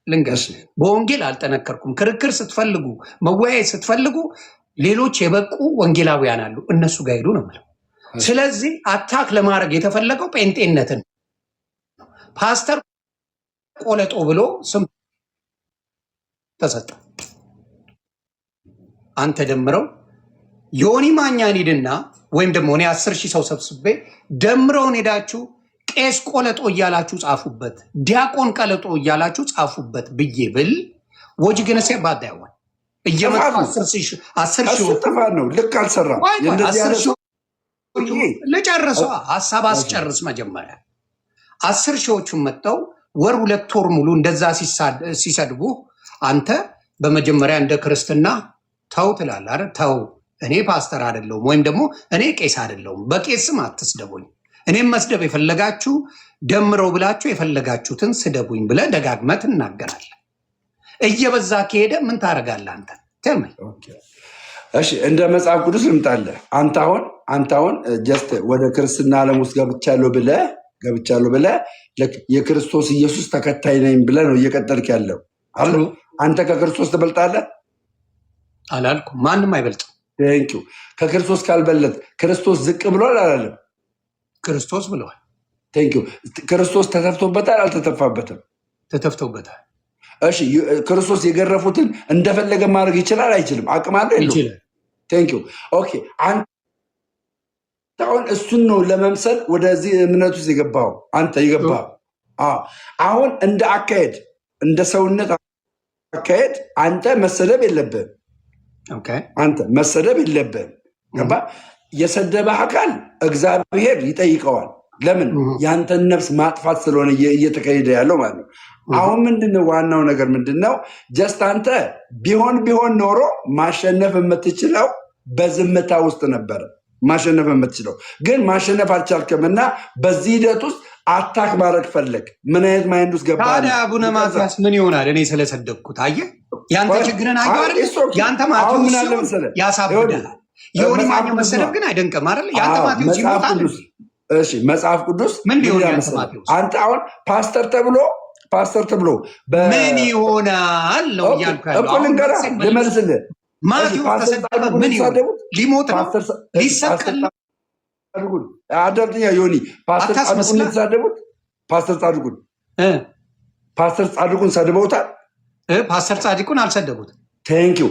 ልንገርሽ በወንጌል አልጠነከርኩም። ክርክር ስትፈልጉ መወያየት ስትፈልጉ ሌሎች የበቁ ወንጌላውያን አሉ፣ እነሱ ጋር ሄዱ ነው የምለው። ስለዚህ አታክ ለማድረግ የተፈለገው ጴንጤነትን ፓስተር ቆለጦ ብሎ ስም ተሰጠ። አንተ ደምረው ዮኒ ማኛን ሂድና ወይም ደግሞ እኔ 10,000 ሰው ሰብስቤ ደምረውን ሄዳችሁ ቄስ ቆለጦ እያላችሁ ጻፉበት፣ ዲያቆን ቆለጦ እያላችሁ ጻፉበት ብዬ ብል ወጅ ገነሰ ባዳይዋል እየመጣ 10,000 ጥፋት ነው። ልክ አልሰራም። ለጨርሰዋ ሐሳብ አስጨርስ መጀመሪያ 10,000ዎቹን መጥተው ወር 2 ወር ሙሉ እንደዛ ሲሰድቡ አንተ በመጀመሪያ እንደ ክርስትና ተው ትላለህ አይደል? ተው እኔ ፓስተር አይደለሁም ወይም ደግሞ እኔ ቄስ አይደለሁም፣ በቄስም አትስደቡኝ፣ እኔም መስደብ የፈለጋችሁ ደምረው ብላችሁ የፈለጋችሁትን ስደቡኝ ብለህ ደጋግመህ ትናገራለህ። እየበዛ ከሄደ ምን ታደርጋለህ አንተ? ተመይ እሺ፣ እንደ መጽሐፍ ቅዱስ ልምጣለህ። አንተ አሁን ጀስት ወደ ክርስትና ዓለም ውስጥ ገብቻለሁ ብለህ የክርስቶስ ኢየሱስ ተከታይ ነኝ ብለህ ነው እየቀጠልክ ያለው አሉ። አንተ ከክርስቶስ ትበልጣለህ አላልኩም። ማንም አይበልጥም። ቴንኪው። ከክርስቶስ ካልበለጥ ክርስቶስ ዝቅ ብሏል አላለም? ክርስቶስ ብለዋል። ቴንኪው። ክርስቶስ ተተፍቶበታል አልተተፋበትም? ተተፍቶበታል። እሺ፣ ክርስቶስ የገረፉትን እንደፈለገ ማድረግ ይችላል አይችልም? አቅም አለው የለውም? ቴንኪው። ኦኬ፣ አንተ አሁን እሱን ነው ለመምሰል ወደዚህ እምነት ውስጥ የገባው አንተ የገባው። አሁን እንደ አካሄድ እንደ ሰውነት አካሄድ አንተ መሰደብ የለብህም። አንተ መሰደብ የለብህም። ገባ? የሰደበህ አካል እግዚአብሔር ይጠይቀዋል። ለምን? ያንተን ነፍስ ማጥፋት ስለሆነ እየተካሄደ ያለው ማለት ነው። አሁን ምንድነው ዋናው ነገር ምንድነው? ጀስት አንተ ቢሆን ኖሮ ማሸነፍ የምትችለው በዝምታ ውስጥ ነበረ ማሸነፍ የምትችለው፣ ግን ማሸነፍ አልቻልክም እና በዚህ ሂደት ውስጥ አታክ ማድረግ ፈለግ። ምን አይነት ማይንድ ውስጥ ገባ? ታዲያ አቡነ ማትያስ ምን ይሆናል? እኔ ስለሰደብኩት አየህ፣ ያንተ ችግርን አየሁ አይደል? ያንተ ማቴዎስ ያሳብዳል። የሆነ ማኛው መሰደብ ግን አይደንቅም አይደል? ያንተ ማቴዎስ ይሞታል። እሺ፣ መጽሐፍ ቅዱስ ምን ሊሆን ያንተ አንተ አሁን ፓስተር ተብሎ ምን ይሆናል ነው እያልኩ ያለው። እኮ ልንገርህ፣ ልመልስልህ። ማቴዎስ ተሰደበ፣ ምን ይሆን? ሊሞት ነው? ሊሰቀል? አዳምጠኛ ዮኒ፣ ፓስተር ጻድቁን የተሳደቡት ፓስተር ጻድቁን ሰድበውታል። ፓስተር ጻድቁን አልሰደቡት። ቴንኪው።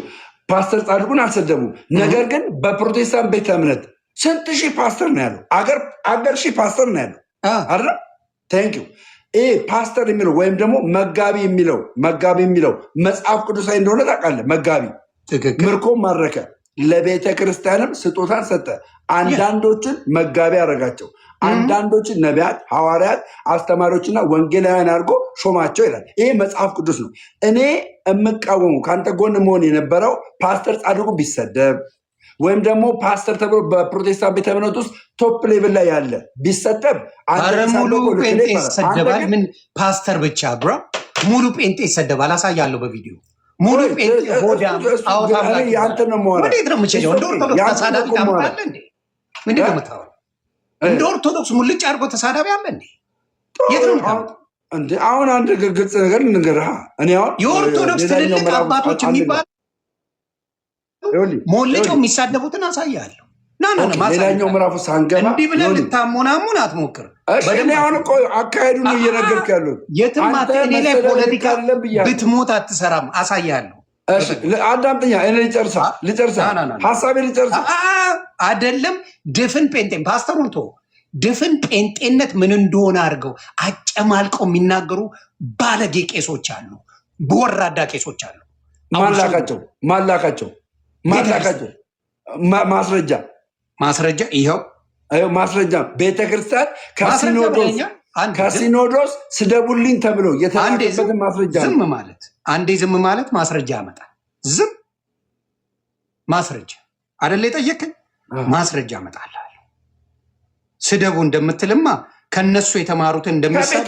ፓስተር ጻድቁን አልሰደቡም። ነገር ግን በፕሮቴስታንት ቤተ እምነት ስንት ሺህ ፓስተር ነው ያለው? አገር ሺህ ፓስተር ነው ያለው አይደል? ቴንኪው። ይህ ፓስተር የሚለው ወይም ደግሞ መጋቢ የሚለው መጽሐፍ ቅዱሳዊ እንደሆነ ታውቃለህ። መጋቢ ምርኮ ማረከ፣ ለቤተ ክርስቲያንም ስጦታን ሰጠ። አንዳንዶችን መጋቢ አደረጋቸው፣ አንዳንዶችን ነቢያት፣ ሐዋርያት፣ አስተማሪዎችና ወንጌላውያን አድርጎ ሾማቸው ይላል። ይሄ መጽሐፍ ቅዱስ ነው። እኔ የምቃወሙ ከአንተ ጎን መሆን የነበረው ፓስተር ጻድቁ ቢሰደብ ወይም ደግሞ ፓስተር ተብሎ በፕሮቴስታንት ቤተ እምነት ውስጥ ቶፕ ሌቭል ላይ ያለ ቢሰደብ፣ ሙሉ ጴንጤ ይሰደባል። ምን ፓስተር ብቻ ብሮ ሙሉ ጴንጤ ይሰደባል። አሳያለሁ በቪዲዮ ሙሉ ጴንጤ ሆዳም አውታም ላይ ያንተ ነው ማለት ነው። ወዴት ነው የምትሄደው? እንደ ኦርቶዶክስ ተሳዳቢ ታምናለህ እንዴ? ምንድን ነው የምታወራው? እንደ ኦርቶዶክስ ሙልጭ አድርጎ ተሳዳቢ አለ እንዴ? የት ነው የምታወራው? አሁን አንድ ግልጽ ነገር ልንገርህ። እኔ አሁን የኦርቶዶክስ ትልልቅ አባቶች የሚባሉ ሞልጨው የሚሳደቡትን አሳያለሁ። ሌላኛው ምዕራፍ ውስጥ አንገባ። እንዲህ ብለህ ልታሞናሙን አትሞክር። አሁን እኮ አካሄዱ ነው እየነገርኩህ ያሉት። የትም እኔ ላይ ፖለቲካ ብትሞት አትሰራም። አሳያለሁ። አዳምጠኛ፣ እኔ ልጨርሳ ሀሳቤ ልጨርሳ። አይደለም ድፍን ጴንጤን ፓስተሩን ቶ ድፍን ጴንጤነት ምን እንደሆነ አድርገው አጨማልቀው የሚናገሩ ባለጌ ቄሶች አሉ፣ በወራዳ ቄሶች አሉ። ማላካቸው ማስረጃ ይኸው ማስረጃ ቤተክርስቲያን ከሲኖዶስ ስደቡልኝ ተብሎ የተላከበትን ማስረጃ። ዝም ማለት ማስረጃ ያመጣል። ዝም ማስረጃ አይደለ የጠየቅን? ማስረጃ ያመጣል። ስደቡ እንደምትልማ ከነሱ የተማሩትን እንደሚሰጡ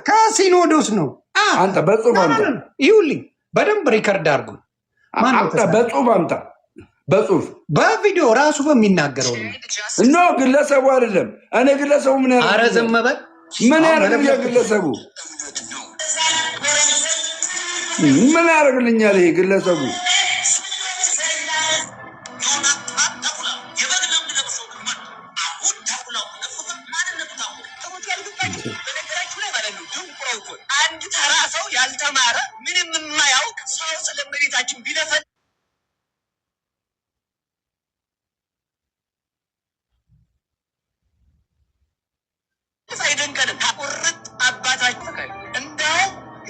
ከሲኖዶስ ነው። አንተ በጽሁፍ አምጣ፣ ይሁልኝ በደንብ ሪከርድ አድርጉ። በጽሁፍ አምጣ በጽሁፍ በቪዲዮ ራሱ በሚናገረው ነው ግለሰቡ አይደለም። እኔ ግለሰቡ ምን ያደርግ? ኧረ ዝም በል። ምን ያደርግልኛል? ግለሰቡ ምን ያደርግልኛል? ይሄ ግለሰቡ አንድ ተራ ሰው ያልተማረ ምንም የማያውቅ ሰው ስለመቤታችን ቢለፈን አይደንቀንም። ቁርጥ አባታችን እንደው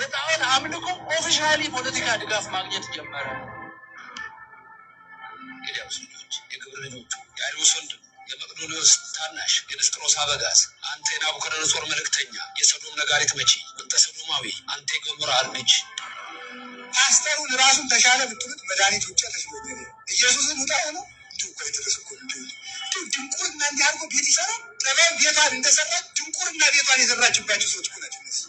የጣዖት አምልኮ ኦፊሻሊ ፖለቲካ ድጋፍ ማግኘት ጀመረ። እንግዲያውስ ልጆች፣ የግብር ልጆቹ፣ የአሪዎስ ወንድም፣ የመቅዶኒዎስ ታናሽ፣ የንስጥሮስ አበጋዝ፣ አንተ የናቡከደነጾር መልእክተኛ፣ የሰዶም ነጋሪት መቺ፣ አንተ ሰዶማዊ፣ አንተ የገሞራ ልጅ፣ ፓስተሩን ራሱን ተሻለ ብትሉት መድኃኒት ውጭ ተሽሎኝ ኢየሱስን ውጣ ሆነ እንዲሁ እኮ የተደረሰ እኮ ድንቁርና እንዲህ አድርጎ ቤት ይሰራል። ጥበብ ቤቷን እንደሰራች ድንቁርና ቤቷን የሰራችባቸው ሰዎች እኮ ናቸው እነዚህ።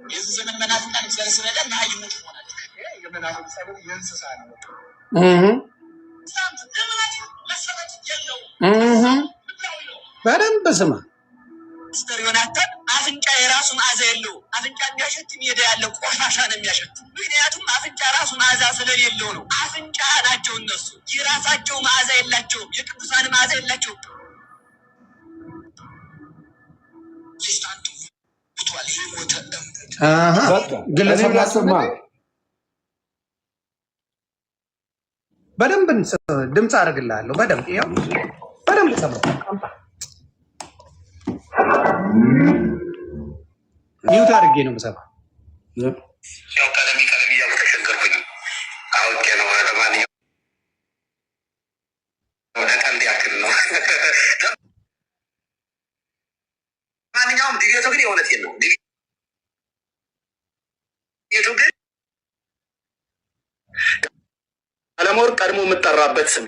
የዚህ ዘመን መናፍቃን እግዚአብሔር ሲረዳ መሀይሞች ሆናቸው። የመናፍቅ ጸሎት የእንስሳ ነው። በደንብ ስማ። ሚስተር ዮናታን አፍንጫ የራሱ መዓዛ የለው። አፍንጫ የሚያሸት ሜዳ ያለ ቆሻሻ ነው የሚያሸት። ምክንያቱም አፍንጫ ራሱ መዓዛ ስለሌለው ነው። አፍንጫ ናቸው እነሱ። የራሳቸው መዓዛ የላቸውም። የቅዱሳን መዓዛ የላቸውም። በደንብ ድምፅ አደርግልሃለሁ። በደንብ ያው በደንብ ሰማ። ሚውት አድርጌ ነው የምሰማ። ያው ቀለሚ እያሉ ተሸገርኩኝ። አውቄ ነው። ለማንኛውም ወደ ቀልድ ያክል ነው። ማንኛውም ዲቤቱ ግን የእውነቴን ነው። ዲቤቱ ግን አለመወርቅ ቀድሞ የምጠራበት ስም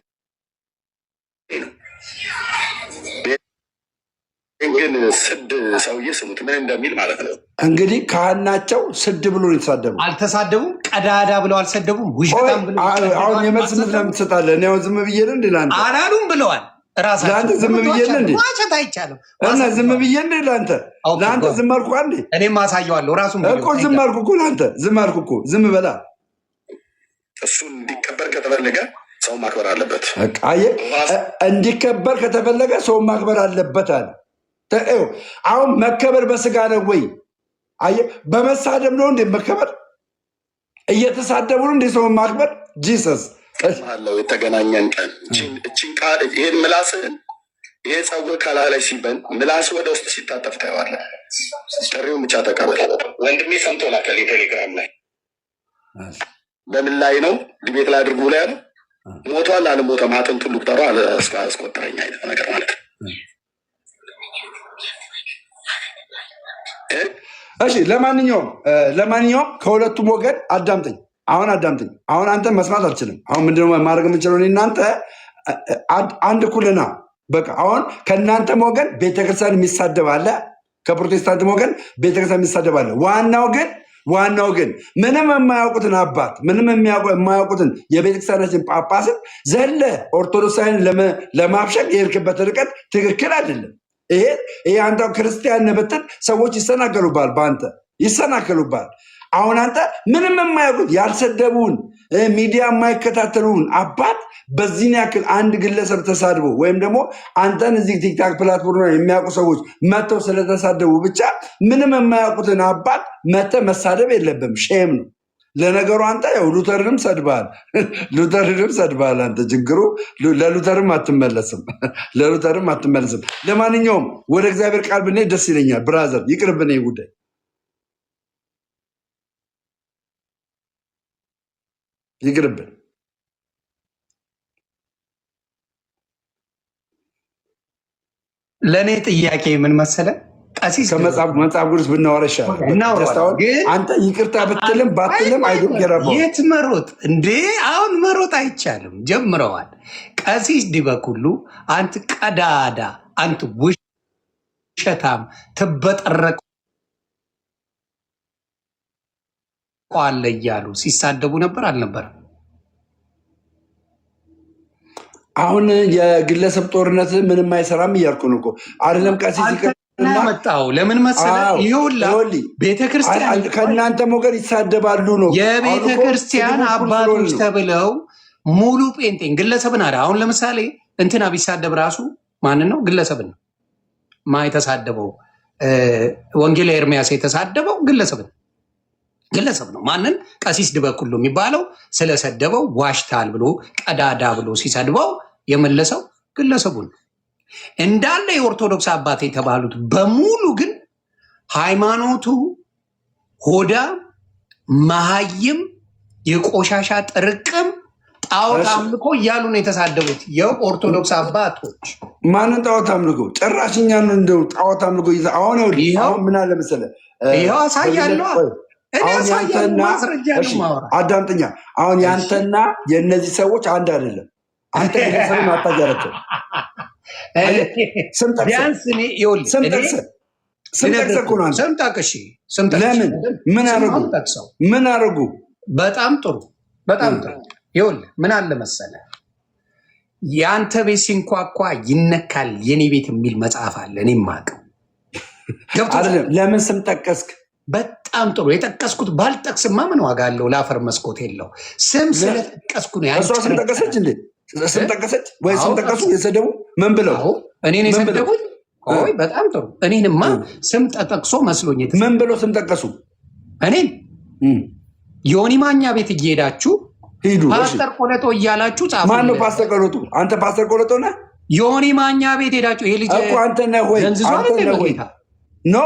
ነው። ግን ስድ ሰውዬ ስሙት ምን እንደሚል ማለት ነው። እንግዲህ ካህን ናቸው። ስድ ብሎ የተሳደቡ አልተሳደቡም። ቀዳዳ ብለው አልሰደቡም። ውሸታም ብለው አሁን የመልስ ምት ለምን ትሰጣለህ? እኔ አሁን ዝም ብዬ ነው እንዴ? ለአንተ አላሉም ብለዋል። ለአንተ ዝም ብዬ ነው እንዴ? ዋሸት አይቻልም። እና ዝም ብዬ እንዴ? ለአንተ ዝም አልኩ አንዴ። እኔም አሳየዋለሁ። ራሱን እኮ ዝም አልኩ እኮ ለአንተ ዝም አልኩ እኮ። ዝም በላ። እሱን እንዲከበር ከተፈለገ ሰው ማክበር አለበት። አየህ፣ እንዲከበር ከተፈለገ ሰው ማክበር አለበት አለ። አሁን መከበር በስጋ ነው ወይ? አየህ፣ በመሳደብ ነው እንዴ መከበር? እየተሳደቡ ነው እንዴ ሰውን ማክበር? ጂሰስ አለው የተገናኘን ቀን እችን ቃል ይሄን ምላስህን ይሄ ፀጉር ከላ ላይ ሲበን ምላስ ወደ ውስጥ ሲታጠፍ ታየዋለህ። ጥሪውን ብቻ ተቀበል። ወንድሜ ሰምቶ ላከል ቴሌግራም ላይ በምን ላይ ነው ዲቤት ላይ አድርጉ ላይ ያለው ሞቷል አልሞተም አጥንቱን ሉቅጠሯ አስቆጥረኝ አይነት ነገር ማለት ነው። እሺ ለማንኛውም ከሁለቱም ወገን አዳምጠኝ። አሁን አንተን መስማት አልችልም። አሁን ምንድነው ማድረግ የምንችለው? እናንተ አንድ ኩልና በቃ አሁን ከእናንተም ወገን ቤተክርስቲያን የሚሳደብ አለ፣ ከፕሮቴስታንትም ወገን ቤተክርስቲያን የሚሳደብ አለ። ዋናው ግን ምንም የማያውቁትን አባት ምንም የማያውቁትን የቤተክርስቲያናችን ጳጳስን ዘለ ኦርቶዶክሳውያን ለማብሸቅ የሄድክበት ርቀት ትክክል አይደለም። ይሄ አንተ ክርስቲያን ብትል ሰዎች ይሰናከሉባል፣ በአንተ ይሰናከሉባል። አሁን አንተ ምንም የማያውቁት ያልሰደቡን ሚዲያ የማይከታተሉን አባት በዚህን ያክል አንድ ግለሰብ ተሳድቦ ወይም ደግሞ አንተን እዚህ ቲክታክ ፕላትፎርም ላይ የሚያውቁ ሰዎች መጥተው ስለተሳደቡ ብቻ ምንም የማያውቁትን አባት መጥተህ መሳደብ የለብም። ሼም ነው። ለነገሩ አንተ ያው ሉተርንም ሰድበሃል። አንተ ችግሩ ለሉተርም አትመለስም። ለማንኛውም ወደ እግዚአብሔር ቃል ብንሄድ ደስ ይለኛል። ብራዘር ይቅርብን ጉዳይ ይቅርብን። ለእኔ ጥያቄ ምን መሰለ? ቀሲስ ከመጽሐፍ ቅዱስ ብናወራ ይሻላል። አንተ ይቅርታ ብትልም ባትልም አይዶን ገረባው የት መሮጥ እንዴ? አሁን መሮጥ አይቻልም። ጀምረዋል። ቀሲስ ዲበኩሉ አንተ ቀዳዳ፣ አንተ ውሸታም ትበጠረቀዋለህ እያሉ ሲሳደቡ ነበር አልነበረም? አሁን የግለሰብ ጦርነት ምንም አይሰራም እያልኩ ነው እኮ አይደለም። ቀሲስ መጣው ለምን መሰለህ? ይኸውልህ ቤተክርስቲያን ከእናንተም ወገን ይሳደባሉ ነው የቤተክርስቲያን አባቶች ተብለው ሙሉ ጴንጤን ግለሰብን አለ። አሁን ለምሳሌ እንትና ቢሳደብ ራሱ ማንን ነው? ግለሰብን ነው የተሳደበው። ወንጌላ ኤርሚያስ የተሳደበው ግለሰብ ነው። ማንን? ቀሲስ ድበኩሉ የሚባለው ስለሰደበው ዋሽታል ብሎ ቀዳዳ ብሎ ሲሰድበው የመለሰው ግለሰቡን ነው። እንዳለ የኦርቶዶክስ አባት የተባሉት በሙሉ ግን ሃይማኖቱ ሆዳ መሀይም የቆሻሻ ጥርቅም ጣዖት አምልኮ እያሉ ነው የተሳደቡት የኦርቶዶክስ አባቶች። ማንን ጣዖት አምልኮ? ጭራሽኛ እንደው ጣዖት አምልኮ አሁን ምን አለ መሰለህ? ይኸው አሳያለሁ። አዳምጠኛ። አሁን ያንተና የእነዚህ ሰዎች አንድ አይደለም። አንተ ግለሰብን አታጃራቸው። ስም ለምን ምን አደረጉ? በጣም ጥሩ በጣም ጥሩ። ይኸውልህ ምን አለ መሰለህ፣ የአንተ ቤት ሲንኳኳ ይነካል የኔ ቤት የሚል መጽሐፍ አለ። እኔም የማውቀው ለምን ስም ጠቀስክ? በጣም ጥሩ የጠቀስኩት። ባልጠቅስማ ምን ዋጋ አለው? ለአፈር መስኮት የለው። ስም ስለጠቀስኩ ነው። እሷ ስም ጠቀሰች እንዴ? ስም ጠቀሰች ወይ? ስም ጠቀሱ? የሰደቡ ምን ብለው? እኔን የሰደቡት? በጣም ጥሩ። እኔንማ ስም ተጠቅሶ መስሎኝ። ምን ብለው ስም ጠቀሱ? እኔን ዮኒ ማኛ ቤት እየሄዳችሁ ሂዱ ፓስተር ቆለጦ እያላችሁ ጻፉ። ማነው ፓስተር ቆለጦ? አንተ ፓስተር ቆለጦ ነህ? ዮኒ ማኛ ቤት ሄዳችሁ ይሄ ልጅ እኮ አንተ ነህ ወይ? አንተ ነህ ወይ? ኖ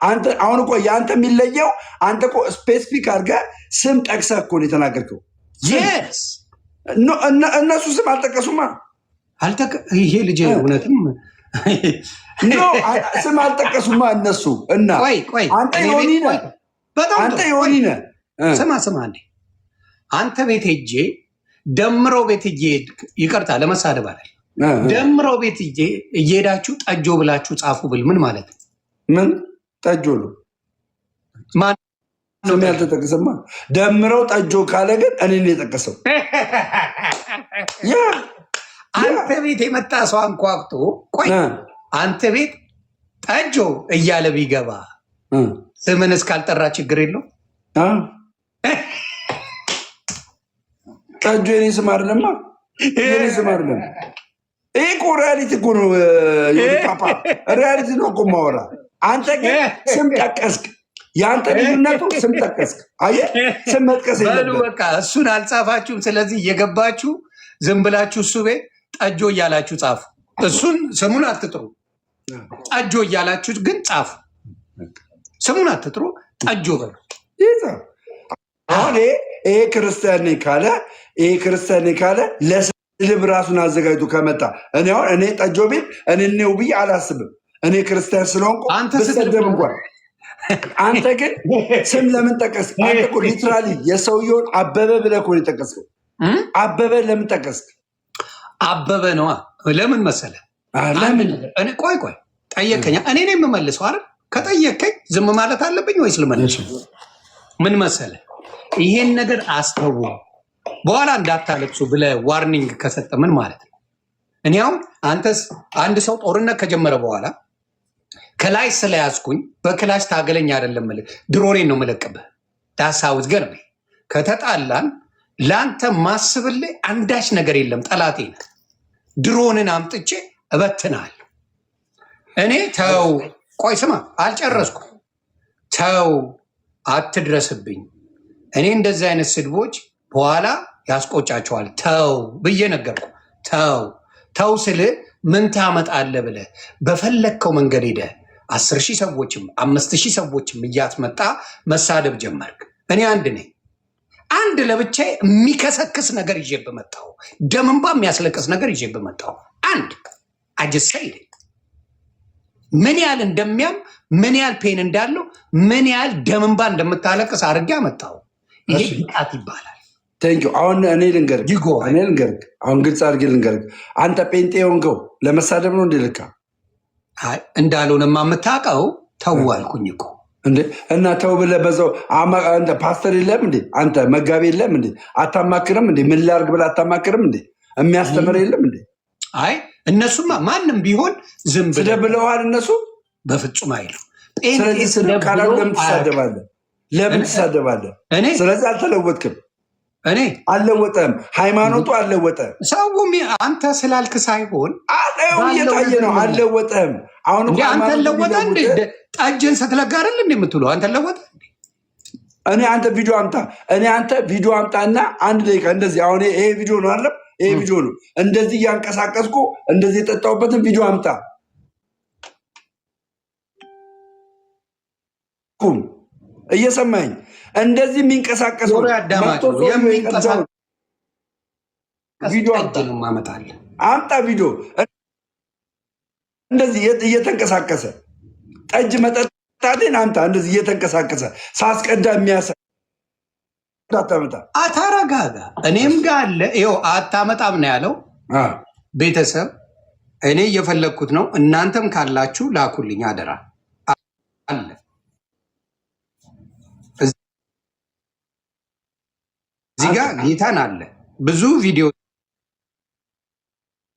አንተ አሁን እኮ የአንተ የሚለየው አንተ እኮ ስፔሲፊክ አድርገህ ስም ጠቅሰህ እኮ ነው የተናገርከው። እነሱ ስም አልጠቀሱማ። ይሄ ልጅ እውነትም ስም አልጠቀሱማ እነሱ። እና አንተ ዮኒ ነህ፣ አንተ ዮኒ ነህ። ስማ እንዴ አንተ ቤት ሄጄ ደምረው ቤት ይቅርታ ለመሳደብ አይደል፣ ደምረው ቤት እየሄዳችሁ ጠጆ ብላችሁ ጻፉ ብል ምን ማለት ነው? ምን ጠጆ ነው? ስም ያልተጠቀሰማ። ደምረው ጠጆ ካለ ግን እኔን የጠቀሰው አንተ ቤት የመጣ ሰው አንኳኩቶ ቆይ አንተ ቤት ጠጆ እያለ ቢገባ ስምን እስካልጠራ ችግር የለው። ጠጆ የኔ ስም አይደለማ፣ የኔ ስም አይደለም። ይህ እኮ ሪያሊቲ እኮ ነው። ፓፓ ሪያሊቲ ነው እኮ ማወራ። አንተ ግን ስም ጠቀስክ። የአንተ ልዩነቱ ስም ጠቀስክ። አየህ፣ ስም መጥቀስ የለብህም። በቃ እሱን አልጻፋችሁም። ስለዚህ እየገባችሁ ዝም ብላችሁ እሱ ቤት ጠጆ እያላችሁ ጻፉ። እሱን ስሙን አትጥሩ። ጠጆ እያላችሁ ግን ጻፉ። ስሙን አትጥሩ፣ ጠጆ በሉ። አሁን ይሄ ክርስቲያን ነኝ ካለ ለስድብ ራሱን አዘጋጅቶ ከመጣ እኔ ጠጆ ቤት እኔው ብዬ አላስብም። እኔ ክርስቲያን ስለሆንኩ ብሰደብ እንኳን። አንተ ግን ስም ለምን ጠቀስክ? አንተ እኮ ሊትራሊ የሰውየውን አበበ ብለህ እኮ ነው የጠቀስከው። አበበ ለምን ጠቀስክ? አበበ ነዋ። ለምን መሰለህ? ቆይ ጠየቀኝ። እኔ ነው የምመልሰው አይደል? ከጠየቀኝ ዝም ማለት አለብኝ ወይስ ልመልስ? ምን መሰለህ፣ ይሄን ነገር አስተው በኋላ እንዳታለቅሱ ብለህ ዋርኒንግ ከሰጠ ምን ማለት ነው? እኔ አሁን አንተስ አንድ ሰው ጦርነት ከጀመረ በኋላ ከላይ ስለያዝኩኝ በክላሽ ታገለኝ አይደለም የምልህ፣ ድሮኔን ነው የምለቅብህ። ዳሳውት ገርቤ ከተጣላን ለአንተ ማስብልህ አንዳች ነገር የለም። ጠላቴ ነህ። ድሮንን አምጥቼ እበትናለሁ። እኔ ተው፣ ቆይ ስማ፣ አልጨረስኩም። ተው፣ አትድረስብኝ። እኔ እንደዚህ አይነት ስድቦች በኋላ ያስቆጫቸዋል። ተው ብዬ ነገርኩ። ተው ስልህ ምን ታመጣለህ ብለህ በፈለግከው መንገድ ሄደህ 10,000 ሰዎችም 5,000 ሰዎችም እያስመጣ መሳደብ ጀመርክ። እኔ አንድ ነኝ። አንድ ለብቻዬ የሚከሰክስ ነገር ይዤ በመጣሁ፣ ደም እንባ የሚያስለቅስ ነገር ይዤ በመጣሁ አንድ አጅሳይ ምን ያህል እንደሚያም ምን ያህል ፔን እንዳለው ምን ያህል ደም እንባ እንደምታለቅስ አድርጌ አመጣሁ። ይሄ ብቃት ይባላል። ቴንኪው። አሁን እኔ ልንገርህ፣ አሁን ግልጽ አድርጌ ልንገርህ። አንተ ጴንጤ የሆንከው ለመሳደብ ነው እንዴ? ልካ እንዳልሆነማ የምታውቀው ተው አልኩኝ እኮ እንዴ። እና ተው ብለህ በዛው አንተ ፓስተር የለም እንዴ? አንተ መጋቢ የለም እንዴ? አታማክርም እንዴ? ምን ላድርግ ብለህ አታማክርም እንዴ? የሚያስተምር የለም እንዴ? አይ እነሱማ ማንም ቢሆን ዝም ስደብ ብለዋል እነሱ በፍጹም አይሉ። ስለዚህ ስደብ ካላሉ ለምን ትሳደባለህ? ለምን ትሳደባለህ? ስለዚህ አልተለወጥክም። እኔ አልለወጠም። ሃይማኖቱ አልለወጠም። ሰው አንተ ስላልክ ሳይሆን እየታየ ነው። አልለወጠም። አሁን አንተ ለወጠ እንዴ? ጠጅን ስትለጋ አይደል እንዴ የምትለው? አንተ ለወጠ እኔ አንተ ቪዲዮ አምጣ። አንተ ቪዲዮ አምጣና አንድ ደቂቃ እንደዚህ አሁን ይሄ ቪዲዮ ነው አይደል? ይሄ ቪዲዮ ነው። እንደዚህ እያንቀሳቀስኩ እንደዚህ የጠጣሁበትን ቪዲዮ አምጣ። እየሰማኝ እንደዚህ የሚንቀሳቀሰው ቪዲዮ አምጣ። ቪዲዮ እንደዚህ እየተንቀሳቀሰ ጠጅ መጠጣቴን አምጣ። እንደዚህ እየተንቀሳቀሰ ሳስቀዳ የሚያሳይ አታመጣ። አታረጋጋ። እኔም ጋር አለ። ይኸው አታመጣም ነው ያለው ቤተሰብ። እኔ እየፈለግኩት ነው። እናንተም ካላችሁ ላኩልኝ አደራ። አለ እዚህ ጋር ጌታን አለ ብዙ ቪዲዮ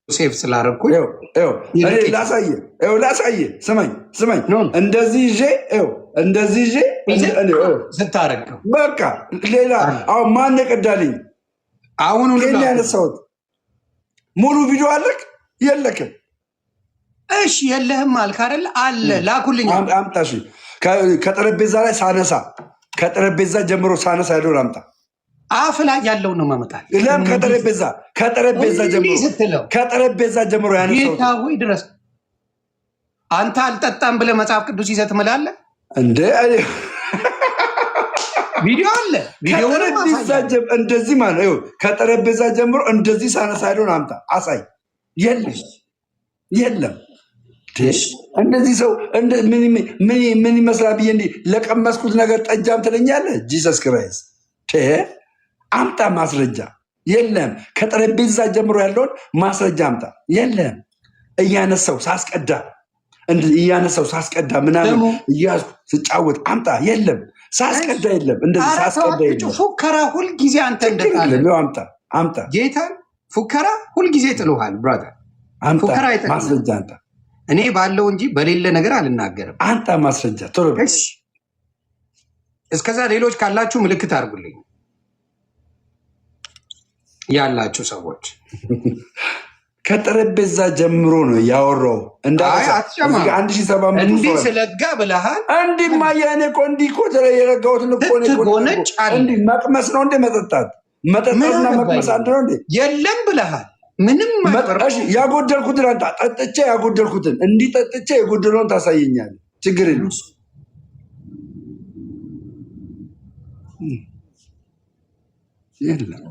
ሴቭ ስላደረኩኝ ላሳየ። ስማኝ እንደዚህ ይዤ ስታረገው በቃ ሌላ አሁን ማን ቀዳልኝ? አሁን ያነሳሁት ሙሉ ቪዲዮ አለክ የለክም? እሺ የለህም አልክ አይደል? አለ ላኩልኝ። አምጣ። ከጠረጴዛ ላይ ሳነሳ ከጠረጴዛ ጀምሮ ሳነሳ ያለውን አምጣ። አፍ ላይ ያለው ነው ማመጣል። ለም ከጠረጴዛ ጀምሮ ያነሳው ጌታ ሆይ ድረስ አንተ አልጠጣም ብለህ መጽሐፍ ቅዱስ ይዘህ ትምላለህ እንደ ቪዲዮ አለ። ቪዲዮ እንደዚህ ማለት ነው። ከጠረጴዛ ጀምሮ እንደዚህ ሳነሳ ያለውን አምጣ አሳይ። የለም እንደዚህ ሰው ምን ይመስላል ብዬ እንዲህ ለቀመስኩት ነገር ጠጃም ትለኛለህ? ጂሰስ ክራይስት አምጣ ማስረጃ። የለም ከጠረጴዛ ጀምሮ ያለውን ማስረጃ አምጣ። የለም እያነሳው ሳስቀዳ ምናምን እያዝኩ ስጫወት አምጣ። የለም ሳስቀዳ የለም። እንደዚህ ሳስቀዳ የለም። ፉከራ ሁልጊዜ አንተ አምጣ። ጌታን ፉከራ ሁልጊዜ ጥሎሃል ብራዘር። ፉከራ ማስረጃ አምጣ። እኔ ባለው እንጂ በሌለ ነገር አልናገርም። አንተ ማስረጃ ቶሎ። እስከዛ ሌሎች ካላችሁ ምልክት አድርጉልኝ ያላችሁ ሰዎች። ከጠረጴዛ ጀምሮ ነው ያወራው። እንዲህ ስለጋ ብለሃል። እንዲህማ የእኔ እኮ እንዲህ እኮ የረጋሁትን እንዲህ መቅመስ ነው እንደ መጠጣትና መቅመስ አንድ ነው እንዴ? የለም ብለሃል። ምንም ያጎደልኩትን አንተ ጠጥቼ ያጎደልኩትን እንዲህ ጠጥቼ የጎደለውን ታሳየኛለህ። ችግር የለም።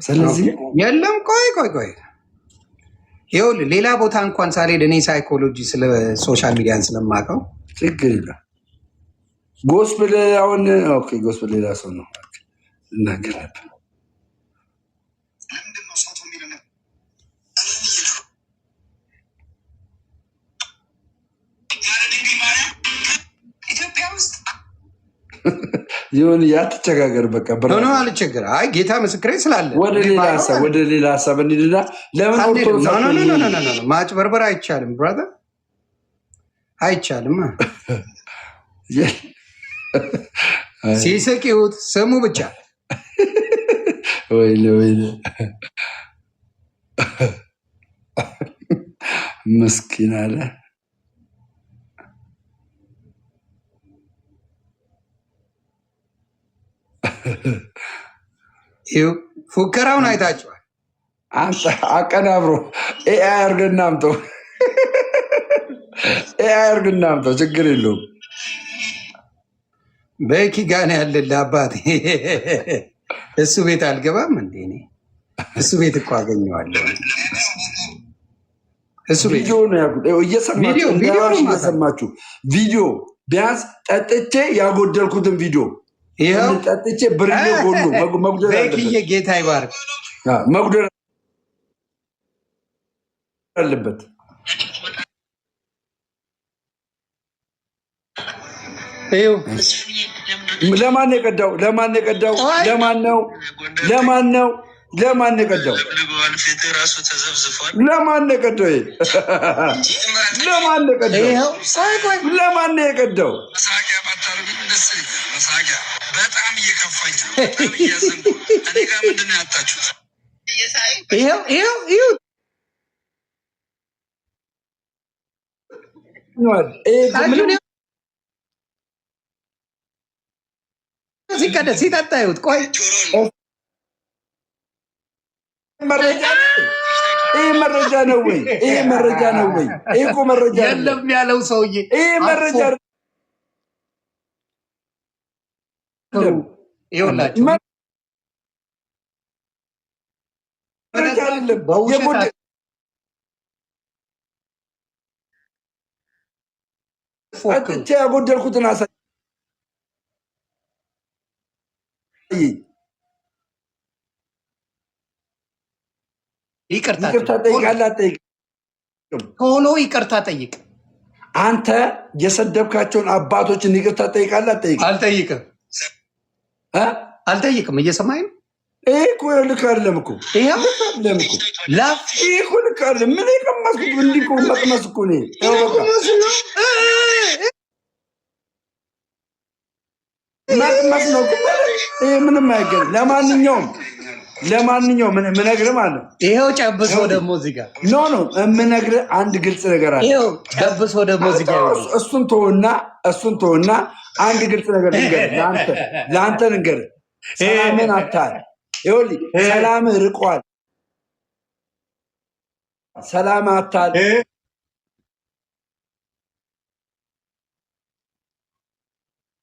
ስለዚህ የለም። ቆይ ይኸውልህ ሌላ ቦታ እንኳን ሳልሄድ እኔ ሳይኮሎጂ ስለ ሶሻል ሚዲያን ስለማውቀው ችግር የለም። ጎስፕል አሁን ጎስፕል ሌላ ሰው ነው እናገር ነበር። ይሁን ያትቸጋገር በቃ ነው አልቸገር። አይ ጌታ ምስክሬ ስላለ ወደ ሌላ ሀሳብ እንሂድና ለምን ማጭበርበር አይቻልም ብራዘር፣ አይቻልም። ሲስቂውት ስሙ ብቻ ወይኔ ምስኪን አለ። ፉከራውን አይታችኋል። አቀናብሮ ኤአይ አድርገና አምጠው ችግር የለውም። በኪ ጋር ያለልህ አባቴ እሱ ቤት አልገባም እንዴ? እኔ እሱ ቤት እኮ አገኘዋለሁ። እሱ ቤት እየሰማችሁ ቪዲዮ ቢያንስ ጠጥቼ ያጎደልኩትን ቪዲዮ ጠጥቼ ብርሌ ጎሉ መጉደል ጌታ ይባርክ መጉደል አለበት። ለማን የቀዳው? ለማን ነው የቀዳው? ፊት ራሱ ተዘብዝፏል። ለማን የቀደው? ለማን የቀደው? ለማን የቀደው? መሳቂያ ባታረጉ ደስ ይላል። መሳቂያ በጣም እየከፋኝ ነው። በጣም እያዘንኩ እኔ ጋር ምንድን ነው ያጣችሁት? ይኸው ሲቀደስ ሲጠጣ ይሁት ቆይ ይህ መረጃ ነው ወይ? ይህ መረጃ ነው ወይ? ይህ እኮ መረጃ የለም ያለው ሰውዬ ይህ መረጃ ይኸውላችሁ መረጃ አይደለም። አጥቼ ያጎደልኩትን አሳይ። ይቅርታ ጠይቃለህ አትጠይቅም? ቶሎ ይቅርታ ጠይቅ። አንተ የሰደብካቸውን አባቶችን ይቅርታ ጠይቃለህ አትጠይቅም? አልጠይቅም አልጠይቅም። እየሰማኝ ነው። ይሄ እኮ ልክ አይደለም እኮ ይሄ እኮ ልክ አይደለም። ምን የቀመስኩት እንዲህ እኮ መቅመስ እኮ ነው። መቅመስ ነው። ይሄ ምንም አይገርም። ለማንኛውም ምነግርህ ማለት ነው። ይሄው ጨብሶ ደግሞ እዚህ ጋር ኖ የምነግርህ አንድ ግልጽ ነገር አለ። ይሄው ጨብሶ ደግሞ እዚህ ጋር እሱን ተውና አንድ ግልጽ ነገር ልንገርህ። ለአንተ ልንገርህ፣ ሰላምን አታል። ይኸውልህ ሰላምህ ርቋል። ሰላም አታል።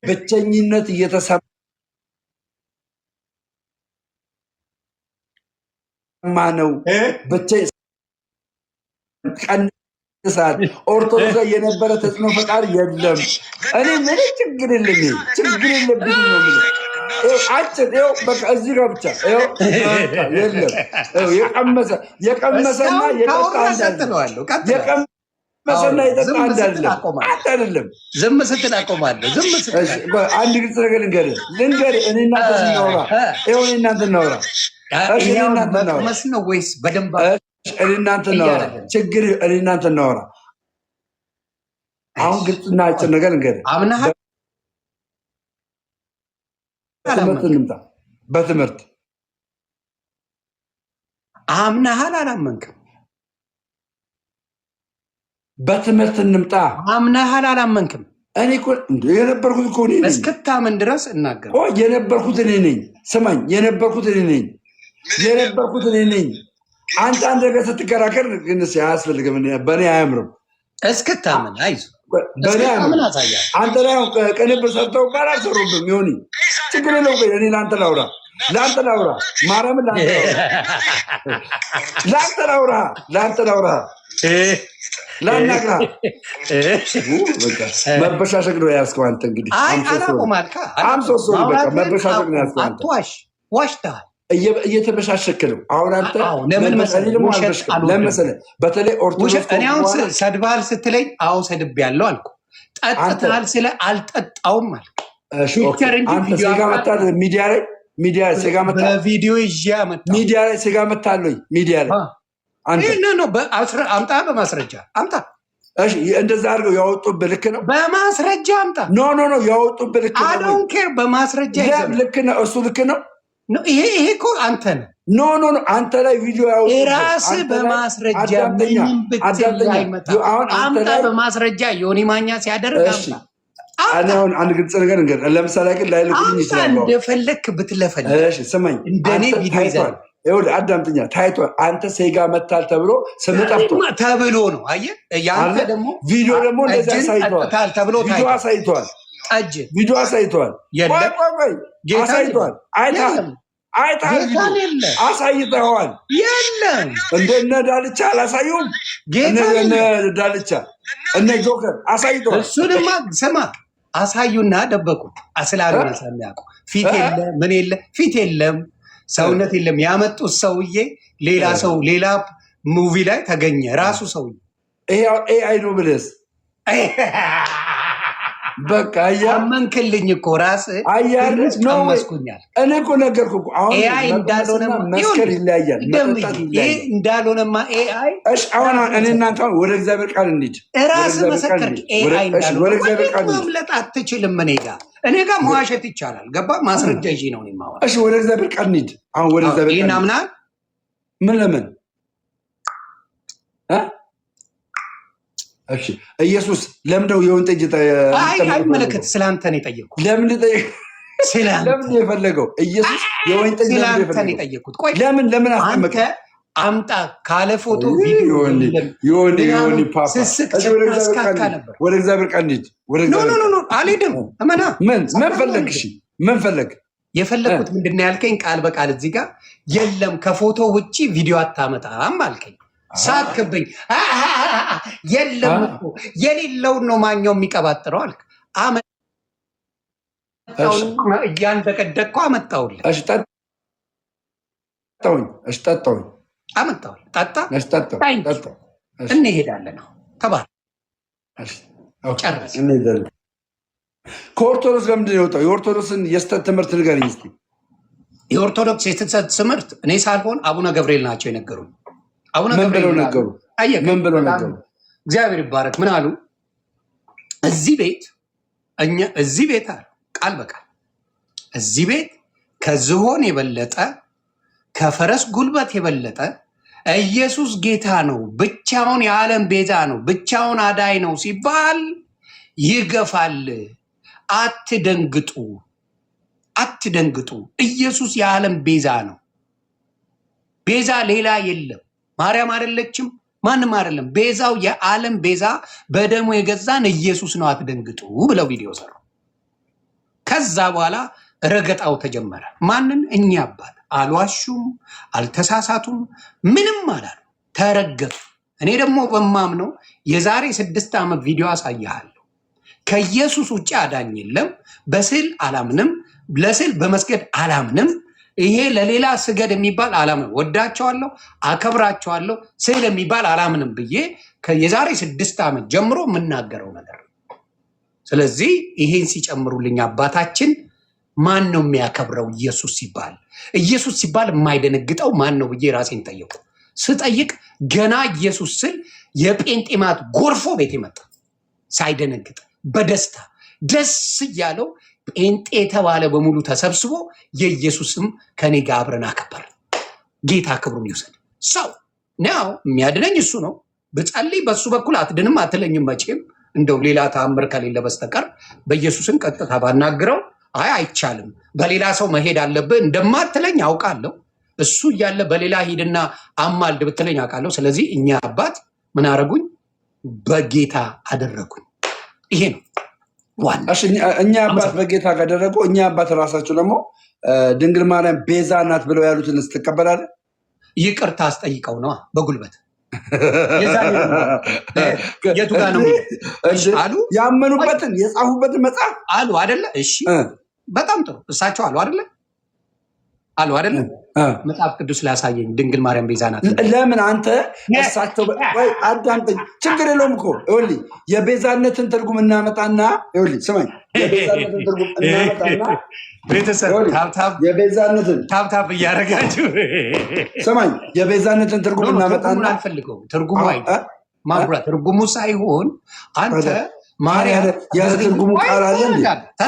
ብቸኝነት እየተሰማ ነው። ቀንሳት ኦርቶዶክስ የነበረ ተጽዕኖ ፈጣሪ የለም። እኔ ምን ችግር የለብኝም ነው የምልህ። አጭር ይኸው በቃ እዚህ ጋር ብቻ የለም። የቀመሰና የጠጣ አንድ አይደለም። ዝም ስትል አቆማለሁ። አንድ ግልጽ ነገር ልንገርህ። እኔ እናንተ ስናወራ ይኸው እኔ እናንተ እናወራ መቅመስ ነው ወይስ በደንብ እኔ እናንተ እናወራ? ችግር እኔ እናንተ እናወራ። አሁን ግልጽና አጭር ነገር ልንገርህ። አምናሃል? ትምህርት እንምጣ። በትምህርት አምናሃል? አላመንክም? በትምህርት እንምጣ። አምናሃል? አላመንክም? እኔ እኮ የነበርኩት እኮ እኔ ነኝ። እስክታምን ድረስ እናገር። የነበርኩት እኔ ነኝ። ስማኝ፣ የነበርኩት እኔ ነኝ። አንተ አንድ ነገር ስትከራከር ግን አያስፈልግም። በእኔ አያምርም። እስክታምን አይዞህ፣ በእኔ አያምርም። አንተ ላይ ቅንብር ሰርተው ጋር አልሰሩብም። ይሆን ችግር የለውም። እኔ ለአንተ ላውራ ማርያምን ለአንተ ላውራ ላናግራ መበሻሸቅ ነው ያዝከው አንተ። እንግዲህ መበሻሸቅ ነው ያዝከው አንተ። ዋሽተሃል። እየተበሻሸክ ነው አሁን አንተ። ለምን መሰለህ በተለይ ኦርቶዶክስ እኔ አሁን ሰድበሃል ስትለኝ አዎ ሰድቤያለሁ አልኩ። ጠጥተሃል ስለ አልጠጣውም አልክ። አንተ ሴጋ መታል ሚዲያ ላይ ሴጋ መታል። በቪዲዮ ይዤ መጣሁ። ሚዲያ ላይ ሴጋ መታለኝ። ሚዲያ ላይ አምጣ፣ በማስረጃ አምጣ። እንደዛ አድርገው ያወጡብህ ልክ ነው። በማስረጃ አምጣ። ኖ ያወጡብህ ልክ ነው። አዶን ኬር በማስረጃ ልክ ነው። እሱ ልክ ነው። ይሄ እኮ አንተ ነህ። ኖ አንተ ላይ ቪዲዮ ያወጡብህ ራስህ በማስረጃ ምንም ብትል አይመጣም። አምጣ በማስረጃ ዮኒ ማኛ ሲያደርግ አምጣ። እኔ አሁን አንድ ግልጽ ነገር እንገር። ለምሳሌ ግን ላይልኩልኝ ይችላል። እንደፈለክ ብትለፈልግ ስማኝ፣ እንደኔ ቪዲዮ ይዛል። ይኸውልህ አዳምጥኛ። ታይቷል። አንተ ሴጋ መታል ተብሎ ስም ጠፍቶ ተብሎ ነው። አየህ፣ ያንተ ደግሞ ቪዲዮ ደግሞ እንደዛ አሳይቷል። ተብሎ ቪዲዮ አሳይቷል። ቪዲዮ አሳይቷል። አሳይቷል። አይተሃል። አሳይተዋል። የለም እንደነ ዳልቻ አላሳዩም። እነ ዳልቻ እነ ጆከር አሳይተዋል። እሱንማ ስማ አሳዩና ደበቁ። ስላልሆነ ስለሚያውቁ ፊት የለ ምን የለ ፊት የለም ሰውነት የለም። ያመጡት ሰውዬ ሌላ ሰው ሌላ ሙቪ ላይ ተገኘ። ራሱ ሰውዬ ኤአይ ነው ብለስ በቃ አመንክልኝ እኮ ራስህ ትንሽ ቀመስኩኛል። እኔ እኮ ነገርኩህ እኮ አሁን ኤአይ እንዳልሆነማ መስከር ይለያያል፣ መጠጣት ይለያያል። እንዳልሆነማ ኤአይ አሁን እኔ እናንተ ወደ እግዚአብሔር ቃል እንሂድ። ራስህ መሰከርክ። ኤአይ እንዳልሆነ ማምለጥ አትችልም። እኔ ጋር መዋሸት ይቻላል። ገባ? ማስረጃ ይዤ ነው የማወራው። እሺ ወደ እግዚአብሔር ቃል እንሂድ። አሁን ወደ እግዚአብሔር ቃል አምናል። ምን ለምን እሺ ኢየሱስ ለምንድነው የወይን ጠጅ አይመለከት? ስለአንተ ነው የጠየኩት። ለምን የፈለገው ኢየሱስ የወይን ጠጅ ስለአንተ ነው የጠየኩት። ቆይ ለምን አስቀመጠ? አምጣ ካለ ፎቶ ቪዲዮ ይሆን ፓፓ ስስክ አስካካ ነበር። ወደ እግዚአብሔር ቃል እንሂድ። ኖ አልሄድም። እመና ምን ፈለግ? እሺ ምን ፈለግ? የፈለግኩት ምንድን ነው ያልከኝ? ቃል በቃል እዚህ ጋር የለም ከፎቶ ውጭ ቪዲዮ አታመጣም አልከኝ። ሳትክብኝ የለም እኮ የሌለውን ነው ማኛው የሚቀባጥረው አልክ። እያንደቀደቅኩ አመጣሁልህ። ጠጣሁኝ አመጣሁልህ። ጠጣ እንሄዳለን። ተባለ ጨረስ። ከኦርቶዶክስ ለምንድን ነው የወጣው? የኦርቶዶክስን የስተት ትምህርት ንገረኝ እስኪ። የኦርቶዶክስ የስተት ትምህርት እኔ ሳልሆን አቡነ ገብርኤል ናቸው የነገሩኝ። ምን ብለው ነገሩ? እግዚአብሔር ይባረክ። ምን አሉ? እዚህ ቤት አሉ ቃል በቃል እዚህ ቤት ከዝሆን የበለጠ ከፈረስ ጉልበት የበለጠ ኢየሱስ ጌታ ነው፣ ብቻውን የዓለም ቤዛ ነው፣ ብቻውን አዳይ ነው ሲባል ይገፋል። አትደንግጡ። ኢየሱስ የዓለም ቤዛ ነው። ቤዛ ሌላ የለም። ማርያም አይደለችም፣ ማንም አይደለም። ቤዛው የዓለም ቤዛ በደሙ የገዛን ኢየሱስ ነው። አትደንግጡ ብለው ቪዲዮ ሰሩ። ከዛ በኋላ ረገጣው ተጀመረ። ማንን? እኛ አባት አልዋሹም፣ አልተሳሳቱም፣ ምንም አላሉ፣ ተረገጡ። እኔ ደግሞ በማምነው የዛሬ 6 ዓመት ቪዲዮ አሳያለሁ። ከኢየሱስ ውጭ አዳኝ የለም። በስዕል አላምንም፣ ለስዕል በመስገድ አላምንም። ይሄ ለሌላ ስገድ የሚባል አላምንም። ወዳቸዋለሁ፣ አከብራቸዋለሁ፣ ስዕል የሚባል አላምንም ብዬ የዛሬ 6 ዓመት ጀምሮ የምናገረው ነገር ነው። ስለዚህ ይሄን ሲጨምሩልኝ አባታችን ማን ነው የሚያከብረው? ኢየሱስ ሲባል የማይደነግጠው ማን ነው ብዬ ራሴን ጠየቁ። ስጠይቅ ገና ኢየሱስ ስል የጴንጤማት ጎርፎ ቤት መጣ፣ ሳይደነግጥ በደስታ ደስ እያለው ጴንጤ የተባለ በሙሉ ተሰብስቦ የኢየሱስም ከኔ ጋር አብረን አከበርን። ጌታ ክብሩን ይውሰድ። ሰው ነው የሚያድነኝ እሱ ነው። ብጸልይ በሱ በኩል አትድንም አትለኝም መቼም፣ እንደው ሌላ ተአምር ከሌለ በስተቀር በኢየሱስን ቀጥታ ባናግረው አይቻልም፣ በሌላ ሰው መሄድ አለብህ እንደማትለኝ አውቃለሁ። እሱ እያለ በሌላ ሂድና አማልድ ብትለኝ አውቃለሁ። ስለዚህ እኛ አባት ምን አደረጉኝ? በጌታ አደረጉኝ። ይሄ ነው ዋና። እኛ አባት በጌታ ካደረጉ እኛ አባት ራሳቸው ደግሞ ድንግል ማርያም ቤዛ ናት ብለው ያሉትን ስትቀበላለህ? ይቅርታ አስጠይቀው ነዋ በጉልበት የቱ ጋር ነው አሉ? ያመኑበትን የጻፉበትን መጽሐፍ አሉ አይደለ? እሺ በጣም ጥሩ። እሳቸው አሉ አይደለ? መጽሐፍ ቅዱስ ላሳየኝ ድንግል ማርያም ቤዛ ናት። ለምን አንተ እሳቸው አዳምጠኝ፣ ችግር የለውም እኮ ይኸውልህ፣ የቤዛነትን ትርጉም እናመጣና ይኸውልህ፣ ስማኝ፣ የቤዛነትን ትርጉም እናመጣና ቤተሰብ የቤዛነትን ታብታብ እያደረጋችሁ ስማኝ፣ የቤዛነትን ትርጉም እናመጣና አልፈልገውም። ትርጉሙ ማብራት ትርጉሙ ሳይሆን አንተ ማርያም ያለ ትርጉሙ ቃል አለ እንዴ?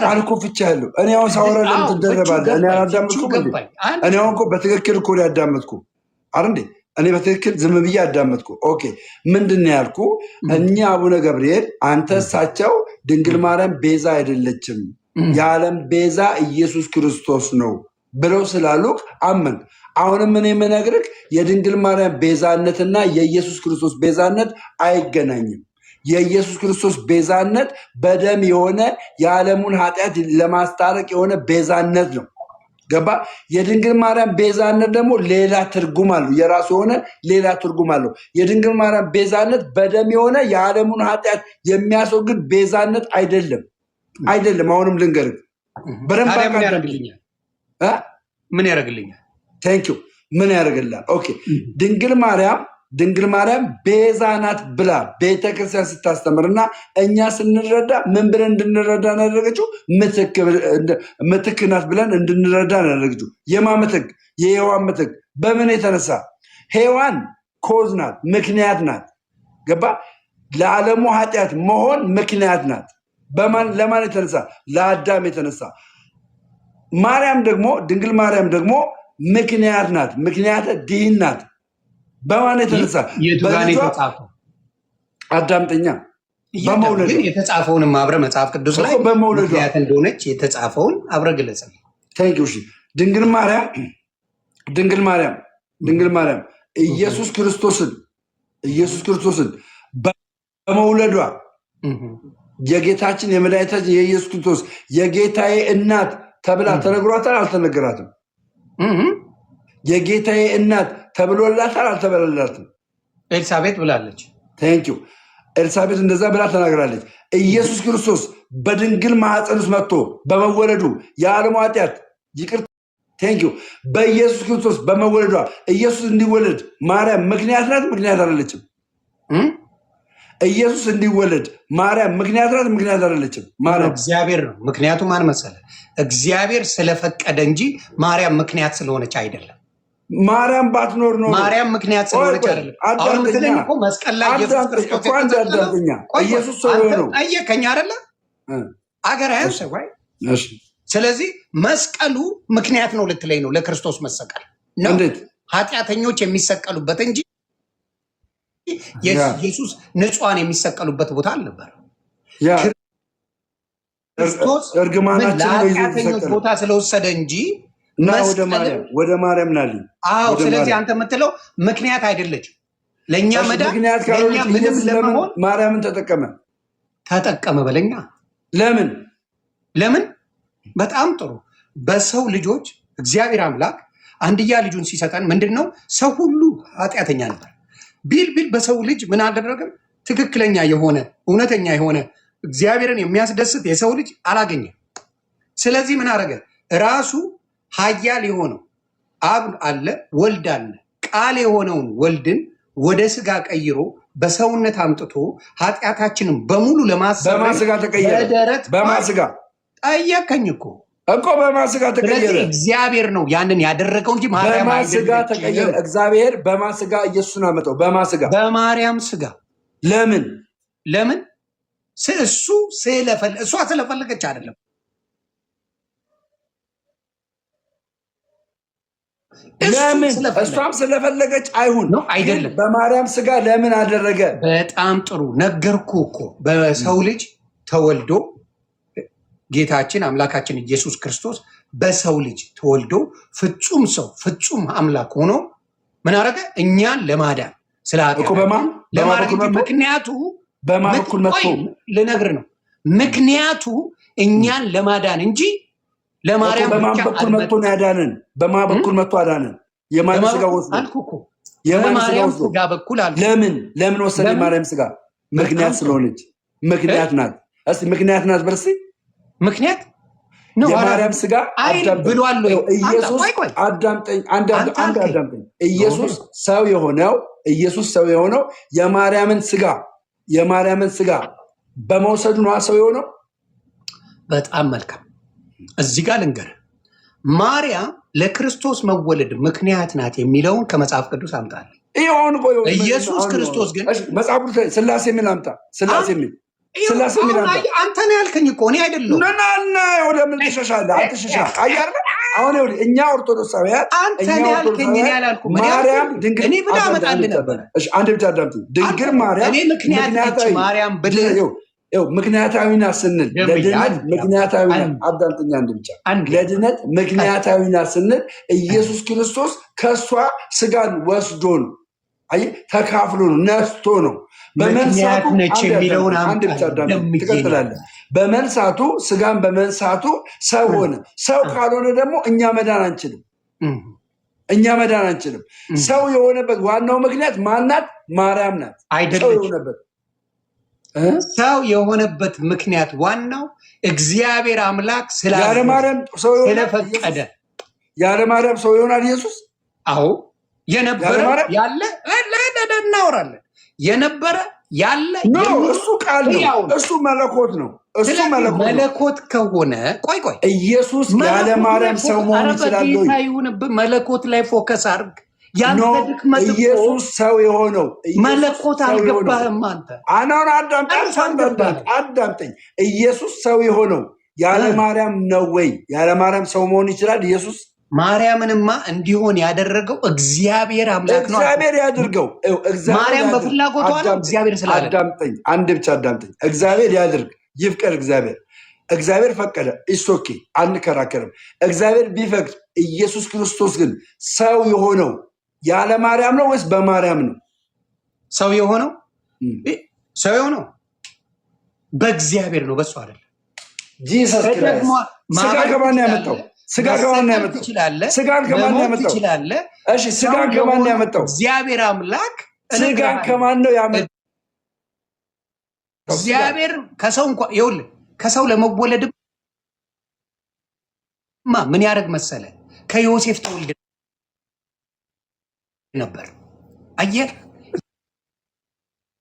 አልኮ ፍቻ ያለው እኔ አሁን ሳወራ ለምን ትደረባለህ? እኔ አላዳመጥኩም እንዴ? እኔ አሁን እኮ በትክክል እኮ ያዳመጥኩ አይደል እንዴ? እኔ በትክክል ዝም ብዬ አዳመጥኩ። ኦኬ ምንድን ነው ያልኩ? እኛ አቡነ ገብርኤል አንተ እሳቸው ድንግል ማርያም ቤዛ አይደለችም የዓለም ቤዛ ኢየሱስ ክርስቶስ ነው ብለው ስላሉክ አመን። አሁንም እኔ የምነግርህ የድንግል ማርያም ቤዛነትና የኢየሱስ ክርስቶስ ቤዛነት አይገናኝም። የኢየሱስ ክርስቶስ ቤዛነት በደም የሆነ የዓለሙን ኃጢአት ለማስታረቅ የሆነ ቤዛነት ነው። ገባ? የድንግል ማርያም ቤዛነት ደግሞ ሌላ ትርጉም አለው፣ የራሱ የሆነ ሌላ ትርጉም አለው። የድንግል ማርያም ቤዛነት በደም የሆነ የዓለሙን ኃጢአት የሚያስወግድ ቤዛነት አይደለም። አሁንም ልንገርህ በደንብ ምን ያደርግልኛል? ቴንኪው ምን ያደርግልሃል? ኦኬ ድንግል ማርያም ድንግል ማርያም ቤዛ ናት ብላ ቤተክርስቲያን ስታስተምርና እኛ ስንረዳ ምን ብለን እንድንረዳ ያደረገችው ምትክ ናት ብለን እንድንረዳ ያደረገችው። የማ ምትክ? የሔዋን ምትክ። በምን የተነሳ? ሔዋን ኮዝ ናት፣ ምክንያት ናት። ገባ? ለዓለሙ ኃጢአት መሆን ምክንያት ናት። ለማን የተነሳ? ለአዳም የተነሳ። ማርያም ደግሞ ድንግል ማርያም ደግሞ ምክንያት ናት፣ ምክንያት ድህን ናት። በማን የተነሳ? አዳምጠኛ በመውለድ የተጻፈውንም አብረ መጽሐፍ ቅዱስ ላይ ምክንያት እንደሆነች የተጻፈውን አብረ ግለጽ። ድንግል ማርያም ኢየሱስ ክርስቶስን በመውለዷ የጌታችን የመድኃኒታችን የኢየሱስ ክርስቶስ የጌታዬ እናት ተብላ ተነግሯታል? አልተነገራትም? የጌታዬ እናት ተብሎላታል? አልተበለላትም? ኤልሳቤጥ ብላለች። ቴንኪው። ኤልሳቤጥ እንደዛ ብላ ተናግራለች። ኢየሱስ ክርስቶስ በድንግል ማኅፀን ውስጥ መጥቶ በመወለዱ የዓለሙ ኃጢአት ይቅር። ቴንኪው። በኢየሱስ ክርስቶስ በመወለዷ ኢየሱስ እንዲወለድ ማርያም ምክንያት ናት? ምክንያት አይደለችም? ኢየሱስ እንዲወለድ ማርያም ምክንያት ናት? ምክንያት አይደለችም? ማርያም እግዚአብሔር ነው። ምክንያቱ ማን መሰለ? እግዚአብሔር ስለፈቀደ እንጂ ማርያም ምክንያት ስለሆነች አይደለም። ማርያም ባትኖር ነው። ማርያም ምክንያት ስለሆነች አይደለም። አሁን ምትለኝ እኮ መስቀል ላይ ኢየሱስ ክርስቶስ ኢየሱስ ሰው ነው። ጠየቀኝ አይደለ? አገር አያንሰው ወይ? ስለዚህ መስቀሉ ምክንያት ነው ልትለኝ ነው? ለክርስቶስ መሰቀል ነው ኃጢአተኞች የሚሰቀሉበት እንጂ ኢየሱስ ንጹሐን የሚሰቀሉበት ቦታ አልነበረ። ክርስቶስ ለኃጢአተኞች ቦታ ስለወሰደ እንጂ ወደ ማርያም ናልኝ። አዎ። ስለዚህ አንተ የምትለው ምክንያት አይደለችም ለእኛ መዳን። ለእኛ ምንም ለመሆን ማርያምን ተጠቀመ በለኛ። ለምን? በጣም ጥሩ። በሰው ልጆች እግዚአብሔር አምላክ አንድያ ልጁን ሲሰጠን ምንድን ነው? ሰው ሁሉ ኃጢአተኛ ነበር ቢል በሰው ልጅ ምን አልደረገም? ትክክለኛ የሆነ እውነተኛ የሆነ እግዚአብሔርን የሚያስደስት የሰው ልጅ አላገኘም። ስለዚህ ምን አደረገ? ራሱ ኃያል የሆነው አብ አለ፣ ወልድ አለ። ቃል የሆነውን ወልድን ወደ ስጋ ቀይሮ በሰውነት አምጥቶ ኃጢአታችንን በሙሉ ለማሰብ በማስጋ ተቀየረ። በማስጋ ጠየቀኝ እኮ በማስጋ ተቀየረ። እግዚአብሔር ነው ያንን ያደረገው እንጂ ማርያም በማስጋ ተቀየረ። እግዚአብሔር በማስጋ ኢየሱስን አመጣው። በማስጋ በማርያም ስጋ። ለምን? እሷ ስለፈለገች አይደለም። ለምን? እሷም ስለፈለገች አይሁን ነው አይደለም። በማርያም ስጋ ለምን አደረገ? በጣም ጥሩ ነገርኩ እኮ። በሰው ልጅ ተወልዶ ጌታችን አምላካችን ኢየሱስ ክርስቶስ በሰው ልጅ ተወልዶ ፍጹም ሰው ፍጹም አምላክ ሆኖ ምን አደረገ? እኛን ለማዳን ምክንያቱ በማበኩል መጥቶ ልነግር ነው። ምክንያቱ እኛን ለማዳን እንጂ ለማርያም በማን በኩል መጥቶ ነው ያዳነን? በማን በኩል መጥቶ አዳነን? የማን ስጋ ወስዶ አልኩ እኮ የማርያም ስጋ በኩል አልኩ። ለምን ወሰደ? የማርያም ስጋ ምክንያት ስለሆነች ምክንያት ናት። እስቲ ምክንያት ናት በርሲ ምክንያት ነው። የማርያም ስጋ ብሏል። ኢየሱስ አዳምጠኝ፣ አንድ አዳምጠኝ። ኢየሱስ ሰው የሆነው የማርያምን ስጋ በመውሰዱ ነው ሰው የሆነው። በጣም መልካም። እዚህ ጋር ልንገር፣ ማርያም ለክርስቶስ መወለድ ምክንያት ናት የሚለውን ከመጽሐፍ ቅዱስ አምጣል። ኢየሱስ ክርስቶስ ግን መጽሐፍ ቅዱስ ስላሴ የሚል አምጣ። ስላሴ የሚል አንተ ነው ያልከኝ እኮ እኔ አይደለሁም። ወደምን ትሸሻለህ? አትሸሻ። አሁን እኛ ኦርቶዶክሳውያን አንተ ነው ያልከኝ እኔ አላልኩም። ማርያም ድንግል እኔ ብላ አመጣልህ ነበር። አንድ ብቻ አዳምጥ። ድንግል ማርያም እኔ ምክንያታዊ ማርያም ብለህ ምክንያታዊ ናት ስንል ለድነት ምክንያታዊ ናት። አዳምጠኛ አንድ ብቻ ለድነት ምክንያታዊ ናት ስንል ኢየሱስ ክርስቶስ ከእሷ ስጋን ወስዶ ነው፣ ተካፍሎ ነው፣ ነስቶ ነው። ምክንያት ነች የሚለውን ትቀጥላለህ። በመንሳቱ ስጋን በመንሳቱ ሰው ሆነ። ሰው ካልሆነ ደግሞ እኛ መዳን አንችልም። ሰው የሆነበት ዋናው ምክንያት ማናት? ማርያም ናት። ሰው የሆነበት ምክንያት ዋናው እግዚአብሔር አምላክ ስለፈቀደ። ያለ ማርያም ሰው ይሆናል ኢየሱስ? አዎ የነበረ ያለ እናወራለን። የነበረ ያለ እሱ ቃል ነው። እሱ መለኮት ነው። እሱ መለኮት ከሆነ ቆይ ኢየሱስ ያለ ማርያም ሰው መሆን ይችላል ወይ? መለኮት ላይ ፎከስ አድርግ። ያንተ ድክመት ኢየሱስ ሰው የሆነው መለኮት አልገባህም አንተ። አናን አዳምጠኝ። ኢየሱስ ሰው የሆነው ያለ ማርያም ነው ወይ? ያለ ማርያም ሰው መሆን ይችላል ኢየሱስ? ማርያምንማ እንዲሆን ያደረገው እግዚአብሔር አምላክ ነው። እግዚአብሔር ያድርገው። ማርያም በፍላጎቷ ነው። እግዚአብሔር ስላለ አዳምጠኝ፣ አንድ ብቻ አዳምጠኝ። እግዚአብሔር ያድርግ፣ ይፍቀድ። እግዚአብሔር ፈቀደ። ኢሶኬ አንከራከርም። እግዚአብሔር ቢፈቅድ ኢየሱስ ክርስቶስ ግን ሰው የሆነው ያለ ማርያም ነው ወይስ በማርያም ነው? ሰው የሆነው በእግዚአብሔር ነው፣ በሱ አይደለም። ጂሰስ ክርስቶስ ስጋ ከማን ያመጣው? ስጋን ከማን ያመጣው? ስጋን ከማን ያመጣው? እሺ ስጋን ከማን ያመጣው? እግዚአብሔር አምላክ። ስጋን ከማን ነው ያመጣው? እግዚአብሔር ከሰው እንኳን ይኸውልህ፣ ከሰው ለመወለድ ምን ያደርግ መሰለ? ከዮሴፍ ተወልደ ነበር። አየህ፣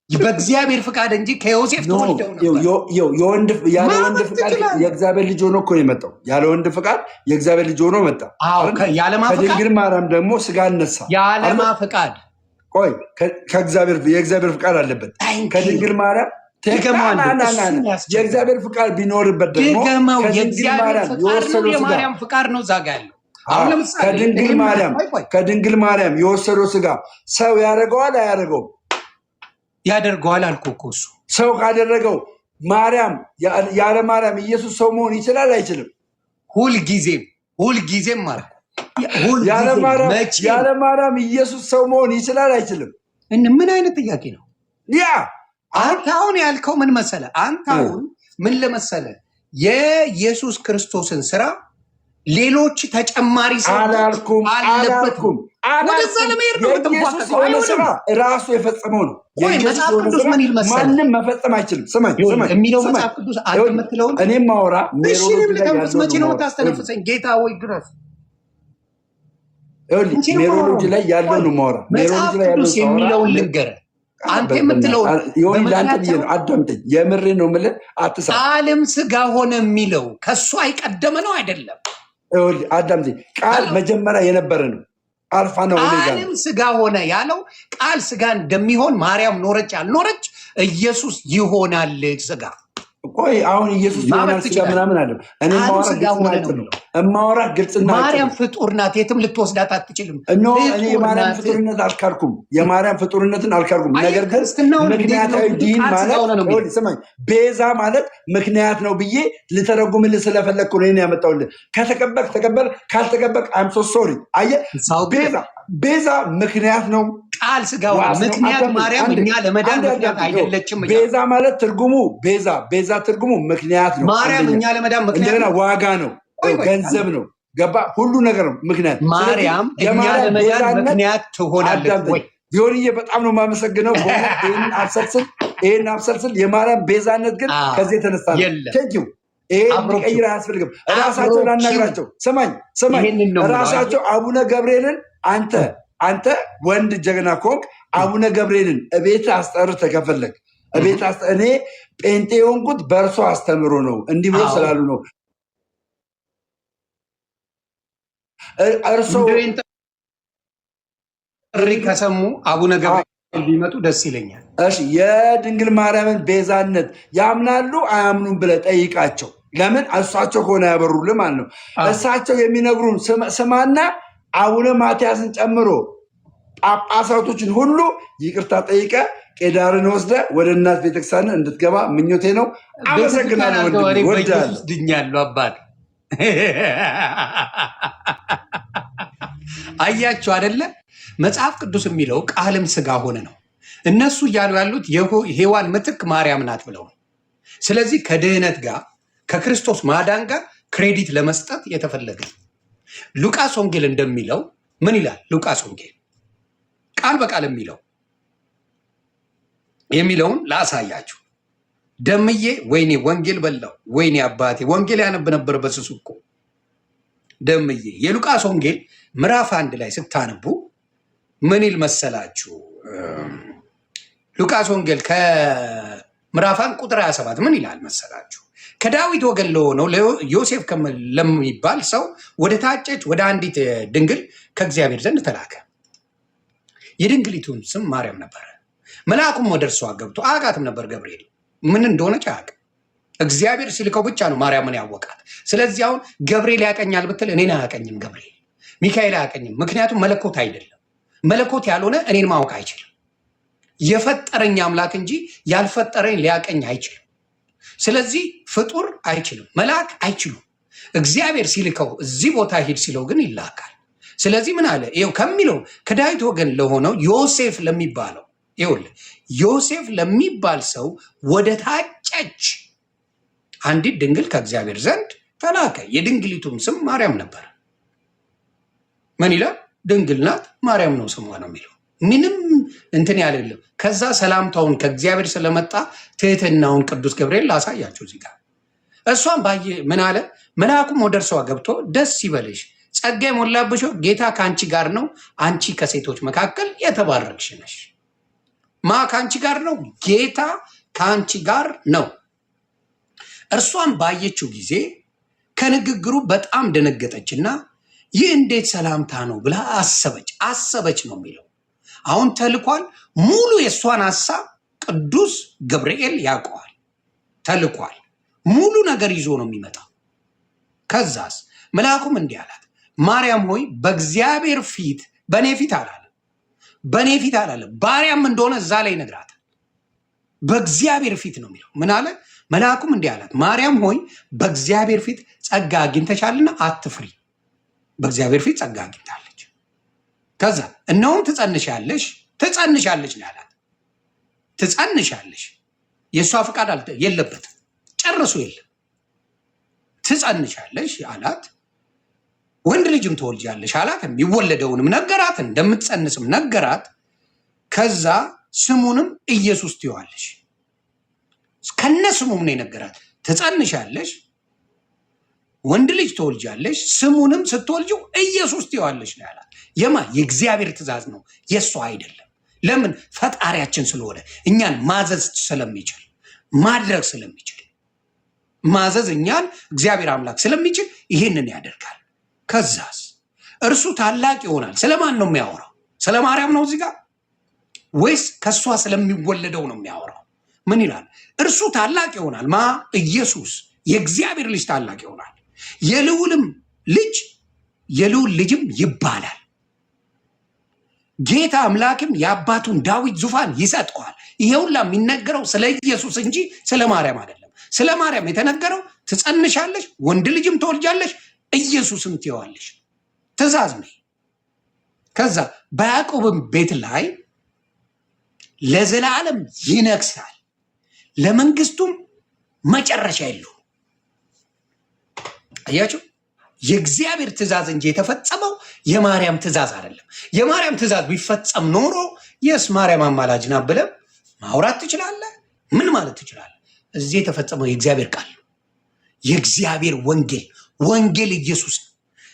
በእግዚአብሔር ፍቃድ እንጂ ከዮሴፍ ተወልደው ነበር። ያለ ወንድ ፍቃድ የእግዚአብሔር ልጅ ሆኖ እኮ ነው የመጣው። ያለ ወንድ ፍቃድ የእግዚአብሔር ልጅ ሆኖ መጣ። ከድንግል ማርያም ደግሞ ስጋ አነሳ። ያለማ ፍቃድ ቆይ፣ የእግዚአብሔር ፍቃድ አለበት። ከድንግል ማርያም የእግዚአብሔር ፍቃድ ቢኖርበት ደግሞ የማርያም ፍቃድ ነው ዛጋ ያለው። ከድንግል ማርያም የወሰደው ስጋ ሰው ያደርገዋል አያደርገውም? ያደርገዋል አልኩህ እኮ። እሱ ሰው ካደረገው ማርያም ያለ ማርያም ኢየሱስ ሰው መሆን ይችላል አይችልም? ሁልጊዜም ማለት ያለ ማርያም ኢየሱስ ሰው መሆን ይችላል አይችልም? ምን አይነት ጥያቄ ነው? አንተ አሁን ያልከው ምን መሰለ? አንተ አሁን ምን ለመሰለ የኢየሱስ ክርስቶስን ስራ ሌሎች ተጨማሪ ሰው አላልኩም። ወደዛ ለመሄድ ነው የምትንኳከው። ራሱ የፈጸመው ነው። መጽሐፍ ቅዱስ ምን ይል መሰለ? ማንም መፈጸም አይችልም። ስማኝ የሚለው መጽሐፍ ቅዱስ አንተ የምትለውን እኔም ማወራ መቼ ነው የምታስተነፍሰኝ? ጌታ ወይ ድረስ ሜሮሎጂ ላይ ያለው ነው ማወራ። መጽሐፍ ቅዱስ የሚለውን ልንገርህ። አንተ የምትለውን አዳምጠኝ። የምሬ ነው የምልህ። አትሳ ቃልም ስጋ ሆነ የሚለው ከሱ አይቀደመ ነው አይደለም? አዳምጠኝ። ቃል መጀመሪያ የነበረ ነው። አልፋ ነው። ቃልም ስጋ ሆነ ያለው ቃል ስጋ እንደሚሆን ማርያም ኖረች አልኖረች ኢየሱስ ይሆናል ስጋ። ቆይ አሁን ኢየሱስ ይሆናል ስጋ ምናምን አለ። እኔ ማወራ ግልጽና ማርያም ፍጡር ናት። የትም ልትወስዳት አትችልም። እኔ የማርያም ፍጡርነት አልካልኩም። የማርያም ፍጡርነትን አልካልኩም። ነገር ግን ምክንያታዊ ዲን ማለት ስማኝ፣ ቤዛ ማለት ምክንያት ነው ብዬ ልተረጉምልህ ስለፈለግኩ ነው ያመጣሁልህ። ከተቀበልክ ተቀበል፣ ካልተቀበልክ አም ሶ ሶሪ። አየህ፣ ቤዛ ምክንያት ነው። ቃል ስጋ ምክንያት ማርያም እኛ ለመዳን ምክንያት አይደለችም። ቤዛ ማለት ትርጉሙ ቤዛ ትርጉሙ ምክንያት ነው። ማርያም እኛ ለመዳን ምክንያት እንደገና ዋጋ ነው፣ ገንዘብ ነው። ገባ? ሁሉ ነገር ነው ምክንያት። ማርያም እኛ ለመዳን ምክንያት ትሆናለች ወይ? ቢሆንዬ በጣም ነው የማመሰግነው። ይህን አብሰልስል። የማርያም ቤዛነት ግን ከዚህ የተነሳ ነው። ቴንኪው። ይሄን ቀይር አያስፈልግም። ራሳቸውን አናግራቸው። ስማኝ፣ ራሳቸው አቡነ ገብርኤልን አንተ ወንድ ጀግና ኮንክ አቡነ ገብርኤልን እቤት አስጠርተህ ከፈለግ እኔ ጴንጤ የሆንኩት በእርሶ አስተምሮ ነው እንዲህ ብሎ ስላሉ ነው። እርሶ ጥሪ ከሰሙ አቡነ ገብርኤል ቢመጡ ደስ ይለኛል። እሺ፣ የድንግል ማርያምን ቤዛነት ያምናሉ አያምኑም ብለህ ጠይቃቸው። ለምን እሳቸው ከሆነ ያበሩልህ ማለት ነው። እሳቸው የሚነግሩን ስማና አቡነ ማትያስን ጨምሮ ጳጳሳቶችን ሁሉ ይቅርታ ጠይቀ ቄዳርን ወስደ ወደ እናት ቤተክርስቲያን እንድትገባ ምኞቴ ነው። አመሰግናለሁ። ድኛለሁ አባት። አያችሁ አደለ? መጽሐፍ ቅዱስ የሚለው ቃልም ስጋ ሆነ ነው። እነሱ እያሉ ያሉት ሔዋን ምትክ ማርያም ናት ብለው ነው። ስለዚህ ከድህነት ጋር ከክርስቶስ ማዳን ጋር ክሬዲት ለመስጠት የተፈለገ ሉቃስ ወንጌል እንደሚለው ምን ይላል? ሉቃስ ወንጌል ቃል በቃል የሚለውን ላሳያችሁ። ደምዬ ወይኔ ወንጌል በላው፣ ወይኔ አባቴ ወንጌል ያነብ ነበር በስሱ እኮ ደምዬ። የሉቃስ ወንጌል ምዕራፍ 1 ላይ ስታነቡ ምን ይል መሰላችሁ? ሉቃስ ወንጌል ከምዕራፍ 1 ቁጥር 27 ምን ይላል መሰላችሁ? ከዳዊት ወገን ለሆነው ዮሴፍ ለሚባል ሰው ወደ ታጨች ወደ አንዲት ድንግል ከእግዚአብሔር ዘንድ ተላከ። የድንግሊቱን ስም ማርያም ነበረ። መልአኩም ወደ እርሷ ገብቶ አያውቃትም ነበር። ገብርኤል ምን እንደሆነች አያውቅም። እግዚአብሔር ሲልከው ብቻ ነው ማርያምን ያወቃት። ስለዚህ አሁን ገብርኤል ያቀኛል ብትል እኔን አያቀኝም። ገብርኤል ሚካኤል አያቀኝም። ምክንያቱም መለኮት አይደለም። መለኮት ያልሆነ እኔን ማወቅ አይችልም። የፈጠረኝ አምላክ እንጂ ያልፈጠረኝ ሊያቀኝ አይችልም። ስለዚህ ፍጡር አይችልም፣ መልአክ አይችሉም። እግዚአብሔር ሲልከው እዚህ ቦታ ሂድ ሲለው ግን ይላካል። ስለዚህ ምን አለ? ይኸው ከሚለው ከዳዊት ወገን ለሆነው ዮሴፍ ለሚባለው ይኸውልህ ዮሴፍ ለሚባል ሰው ወደ ታጨች አንዲት ድንግል ከእግዚአብሔር ዘንድ ተላከ። የድንግሊቱም ስም ማርያም ነበር። ምን ይላል? ድንግል ናት፣ ማርያም ነው ስሟ ነው የሚለው። ምንም እንትን ያለለም። ከዛ ሰላምታውን ከእግዚአብሔር ስለመጣ ትህትናውን ቅዱስ ገብርኤል ላሳያቸው እዚህ ጋር። እሷም ባየ ምን አለ? መልአኩም ወደ እርሷ ገብቶ ደስ ይበልሽ፣ ጸጋ የሞላብሽ ጌታ ከአንቺ ጋር ነው፣ አንቺ ከሴቶች መካከል የተባረክሽ ነሽ። ማ ከአንቺ ጋር ነው? ጌታ ከአንቺ ጋር ነው። እርሷን ባየችው ጊዜ ከንግግሩ በጣም ደነገጠችና ይህ እንዴት ሰላምታ ነው ብላ አሰበች ነው የሚለው። አሁን ተልኳል። ሙሉ የእሷን ሀሳብ ቅዱስ ገብርኤል ያውቀዋል። ተልኳል። ሙሉ ነገር ይዞ ነው የሚመጣው። ከዛስ መልአኩም እንዲህ አላት፣ ማርያም ሆይ በእግዚአብሔር ፊት በእኔ ፊት አላለም፣ በእኔ ፊት አላለም። ባሪያም እንደሆነ እዛ ላይ ይነግራታል። በእግዚአብሔር ፊት ነው የሚለው። ምን አለ? መልአኩም እንዲህ አላት፣ ማርያም ሆይ በእግዚአብሔር ፊት ጸጋ አግኝተሻልና አትፍሪ። በእግዚአብሔር ፊት ጸጋ አግኝታለች። ከዛ እነሆም ትጸንሻለሽ ነው ያላት። ትጸንሻለሽ። የእሷ ፍቃድ የለበትም፣ ጨርሶ የለም። ትጸንሻለሽ አላት። ወንድ ልጅም ትወልጃለሽ አላት። የሚወለደውንም ነገራት፣ እንደምትጸንስም ነገራት። ከዛ ስሙንም ኢየሱስ ትይዋለሽ። ከነ ስሙም ነው የነገራት። ትጸንሻለሽ፣ ወንድ ልጅ ትወልጃለሽ፣ ስሙንም ስትወልጂው ኢየሱስ ትይዋለሽ ነው ያላት። የእግዚአብሔር ትእዛዝ ነው፣ የእሷ አይደለም። ለምን? ፈጣሪያችን ስለሆነ እኛን ማዘዝ ስለሚችል ማድረግ ስለሚችል ማዘዝ እኛን እግዚአብሔር አምላክ ስለሚችል ይህንን ያደርጋል። ከዛስ እርሱ ታላቅ ይሆናል። ስለማን ነው የሚያወራው? ስለ ማርያም ነው እዚህ ጋር ወይስ ከእሷ ስለሚወለደው ነው የሚያወራው? ምን ይላል? እርሱ ታላቅ ይሆናል። ኢየሱስ የእግዚአብሔር ልጅ ታላቅ ይሆናል። የልዑል ልጅም ይባላል። ጌታ አምላክም የአባቱን ዳዊት ዙፋን ይሰጠዋል። ይሄ ሁላ የሚነገረው ስለ ኢየሱስ እንጂ ስለ ማርያም አይደለም። ስለ ማርያም የተነገረው ትጸንሻለሽ፣ ወንድ ልጅም ትወልጃለሽ፣ ኢየሱስም ትይዋለሽ። ትእዛዝ ነው። ከዛ በያዕቆብም ቤት ላይ ለዘላለም ይነግሳል፣ ለመንግስቱም መጨረሻ የለውም። አያችሁ፣ የእግዚአብሔር ትእዛዝ እንጂ የተፈጸመው የማርያም ትእዛዝ አይደለም። የማርያም ትእዛዝ ቢፈጸም ኖሮ የስ ማርያም አማላጅ ናት ብለህ ማውራት ትችላለህ። ምን ማለት ትችላለህ? እዚህ የተፈጸመው የእግዚአብሔር ቃል ነው። የእግዚአብሔር ወንጌል ኢየሱስ ነው።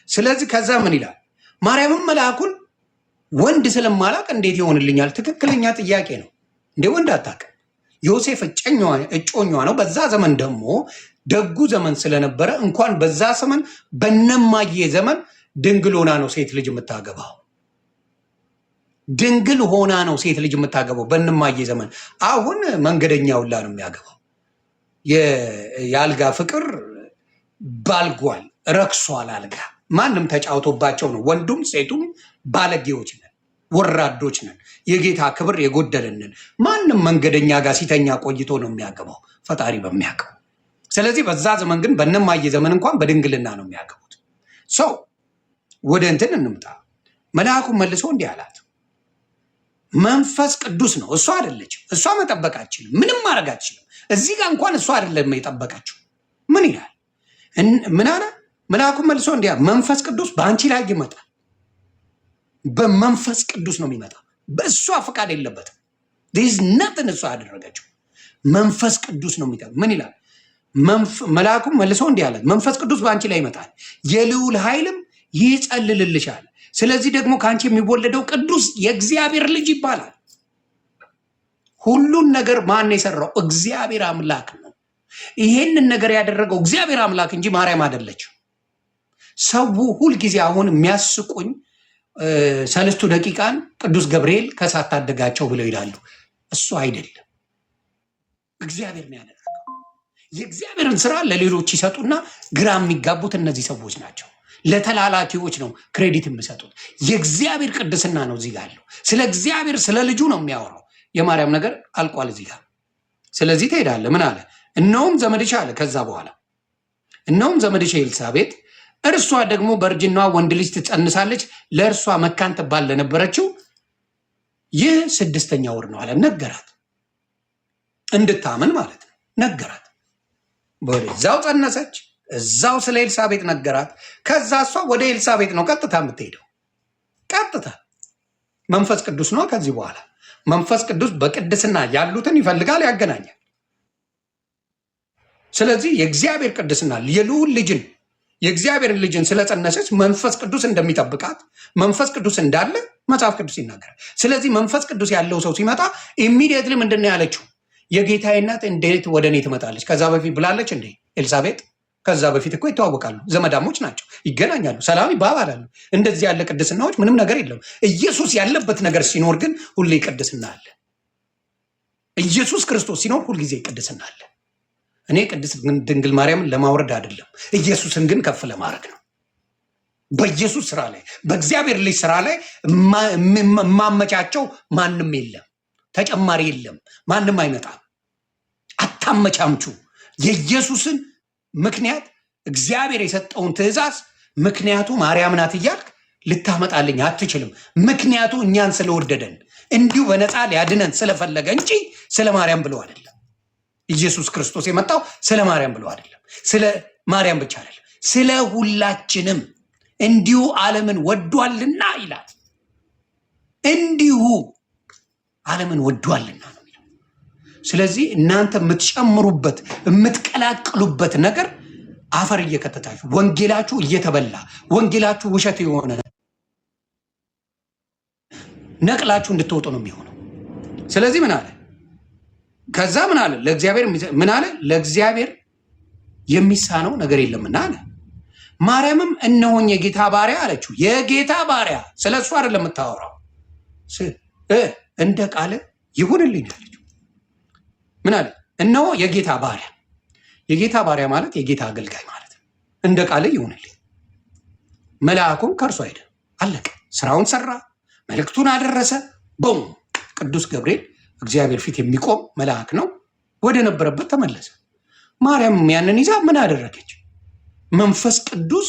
ስለዚህ ከዛ ምን ይላል? ማርያምም መልአኩን ወንድ ስለማላቅ እንዴት ይሆንልኛል? ትክክለኛ ጥያቄ ነው። እንደ ወንድ አታውቅም። ዮሴፍ እጮኛዋ ነው። በዛ ዘመን ደግሞ ደጉ ዘመን ስለነበረ እንኳን በዛ ዘመን በነማዬ ዘመን ድንግል ሆና ነው ሴት ልጅ የምታገባው። ድንግል ሆና ነው ሴት ልጅ የምታገባው በነማዬ ዘመን። አሁን መንገደኛ ሁላ ነው የሚያገባው። የአልጋ ፍቅር ባልጓል፣ ረክሷል። አልጋ ማንም ተጫውቶባቸው ነው። ወንዱም ሴቱም ባለጌዎች ነን፣ ወራዶች ነን፣ የጌታ ክብር የጎደልንን። ማንም መንገደኛ ጋር ሲተኛ ቆይቶ ነው የሚያገባው ፈጣሪ በሚያውቀው። ስለዚህ በዛ ዘመን ግን በነማየ ዘመን እንኳን በድንግልና ነው የሚያገቡት። ሰው ወደ እንትን እንምጣ። መልአኩ መልሶ እንዲህ አላት፣ መንፈስ ቅዱስ ነው። እሷ አይደለችም። እሷ መጠበቅ አትችልም፣ ምንም ማድረግ አትችልም። እዚህ ጋር እንኳን እሷ አይደለም የጠበቀችው። ምን ይላል? ምን አለ? መልአኩ መልሶ እንዲህ መንፈስ ቅዱስ በአንቺ ላይ ይመጣል። በመንፈስ ቅዱስ ነው የሚመጣው። በእሷ ፈቃድ የለበትም። ነትን እሷ ያደረገችው መንፈስ ቅዱስ ነው የሚጠ ምን ይላል? መልአኩም መልሶ እንዲህ አለ፣ መንፈስ ቅዱስ በአንቺ ላይ ይመጣል፣ የልዑል ኃይልም ይጸልልልሻል፣ ስለዚህ ደግሞ ከአንቺ የሚወለደው ቅዱስ የእግዚአብሔር ልጅ ይባላል። ሁሉን ነገር ማን የሰራው? እግዚአብሔር አምላክ ነው። ይሄንን ነገር ያደረገው እግዚአብሔር አምላክ እንጂ ማርያም አይደለችም። ሰው ሁልጊዜ አሁን የሚያስቁኝ ሰለስቱ ደቂቃን ቅዱስ ገብርኤል ከእሳት ታደጋቸው ብለው ይላሉ። እሱ አይደለም፣ እግዚአብሔር ነው ያደረገው። የእግዚአብሔርን ስራ ለሌሎች ይሰጡና ግራ የሚጋቡት እነዚህ ሰዎች ናቸው። ለተላላኪዎች ነው ክሬዲት የሚሰጡት። የእግዚአብሔር ቅድስና ነው እዚህ ጋር ያለው። ስለ እግዚአብሔር ስለ ልጁ ነው የሚያወራው። የማርያም ነገር አልቋል እዚህ ጋር። ስለዚህ ትሄዳለህ። ምን አለ? እነሆም ዘመድሽ አለ። ከዛ በኋላ እነሆም ዘመድሽ ኤልሳቤጥ እርሷ ደግሞ በእርጅናዋ ወንድ ልጅ ትጸንሳለች፣ ለእርሷ መካን ትባል ለነበረችው ይህ 6ኛ ወር ነው አለ። ነገራት፣ እንድታምን ማለት ነው። ነገራት። እዛው ጸነሰች፣ እዛው ስለ ኤልሳቤጥ ነገራት። ከዛ እሷ ወደ ኤልሳቤጥ ነው ቀጥታ የምትሄደው። ቀጥታ መንፈስ ቅዱስ ነው። ከዚህ በኋላ መንፈስ ቅዱስ በቅድስና ያሉትን ይፈልጋል፣ ያገናኛል። ስለዚህ የእግዚአብሔር ቅድስና የልዑል ልጅን የእግዚአብሔርን ልጅን ስለጸነሰች መንፈስ ቅዱስ እንደሚጠብቃት መንፈስ ቅዱስ እንዳለ መጽሐፍ ቅዱስ ይናገራል። ስለዚህ መንፈስ ቅዱስ ያለው ሰው ሲመጣ ኢሚዲየትሊ ምንድን ነው ያለችው? የጌታዬ እናት እንዴት ወደ እኔ ትመጣለች? ከዛ በፊት ብላለች እንዴ ኤልሳቤጥ? ከዛ በፊት እኮ ይተዋወቃሉ፣ ዘመዳሞች ናቸው፣ ይገናኛሉ፣ ሰላም ይባባላሉ። እንደዚህ ያለ ቅድስናዎች ምንም ነገር የለም። ኢየሱስ ያለበት ነገር ሲኖር ግን ሁሌ ቅድስና አለ። ኢየሱስ ክርስቶስ ሲኖር ሁልጊዜ ቅድስና አለ። እኔ ቅድስት ድንግል ማርያምን ለማውረድ አይደለም፣ ኢየሱስን ግን ከፍ ለማድረግ ነው። በኢየሱስ ስራ ላይ በእግዚአብሔር ልጅ ስራ ላይ የማመቻቸው ማንም የለም፣ ተጨማሪ የለም፣ ማንም አይመጣም። አታመቻምቹ። የኢየሱስን ምክንያት እግዚአብሔር የሰጠውን ትእዛዝ ምክንያቱ ማርያም ናት እያልክ ልታመጣልኝ አትችልም። ምክንያቱ እኛን ስለወደደን እንዲሁ በነፃ ሊያድነን ስለፈለገ እንጂ ስለ ማርያም ብሎ አይደለም። ኢየሱስ ክርስቶስ የመጣው ስለ ማርያም ብሎ አይደለም፣ ስለ ማርያም ብቻ አይደለም፣ ስለ ሁላችንም እንዲሁ ዓለምን ወዷልና ይላል። እንዲሁ ዓለምን ወዷልና ነው የሚለው። ስለዚህ እናንተ የምትጨምሩበት የምትቀላቅሉበት ነገር አፈር እየከተታችሁ ወንጌላችሁ እየተበላ ወንጌላችሁ ውሸት የሆነ ነቅላችሁ እንድትወጡ ነው የሚሆነው። ስለዚህ ምን አለ? ከዛ ምን አለ? ለእግዚአብሔር ምን አለ? ለእግዚአብሔር የሚሳነው ነገር የለምና አለ። ማርያምም እነሆኝ የጌታ ባሪያ አለችው። የጌታ ባሪያ ስለ እሱ አይደለም የምታወራው፣ እንደ ቃል ይሁንልኝ አለችው። ምን አለ? እነሆ የጌታ ባሪያ። የጌታ ባሪያ ማለት የጌታ አገልጋይ ማለት ነው። እንደ ቃል ይሁንልኝ። መልአኩም ከእርሱ ሄደ፣ አለቀ። ስራውን ሰራ፣ መልእክቱን አደረሰ። ቦም ቅዱስ ገብርኤል እግዚአብሔር ፊት የሚቆም መልአክ ነው። ወደ ነበረበት ተመለሰ። ማርያም ያንን ይዛ ምን አደረገች? መንፈስ ቅዱስ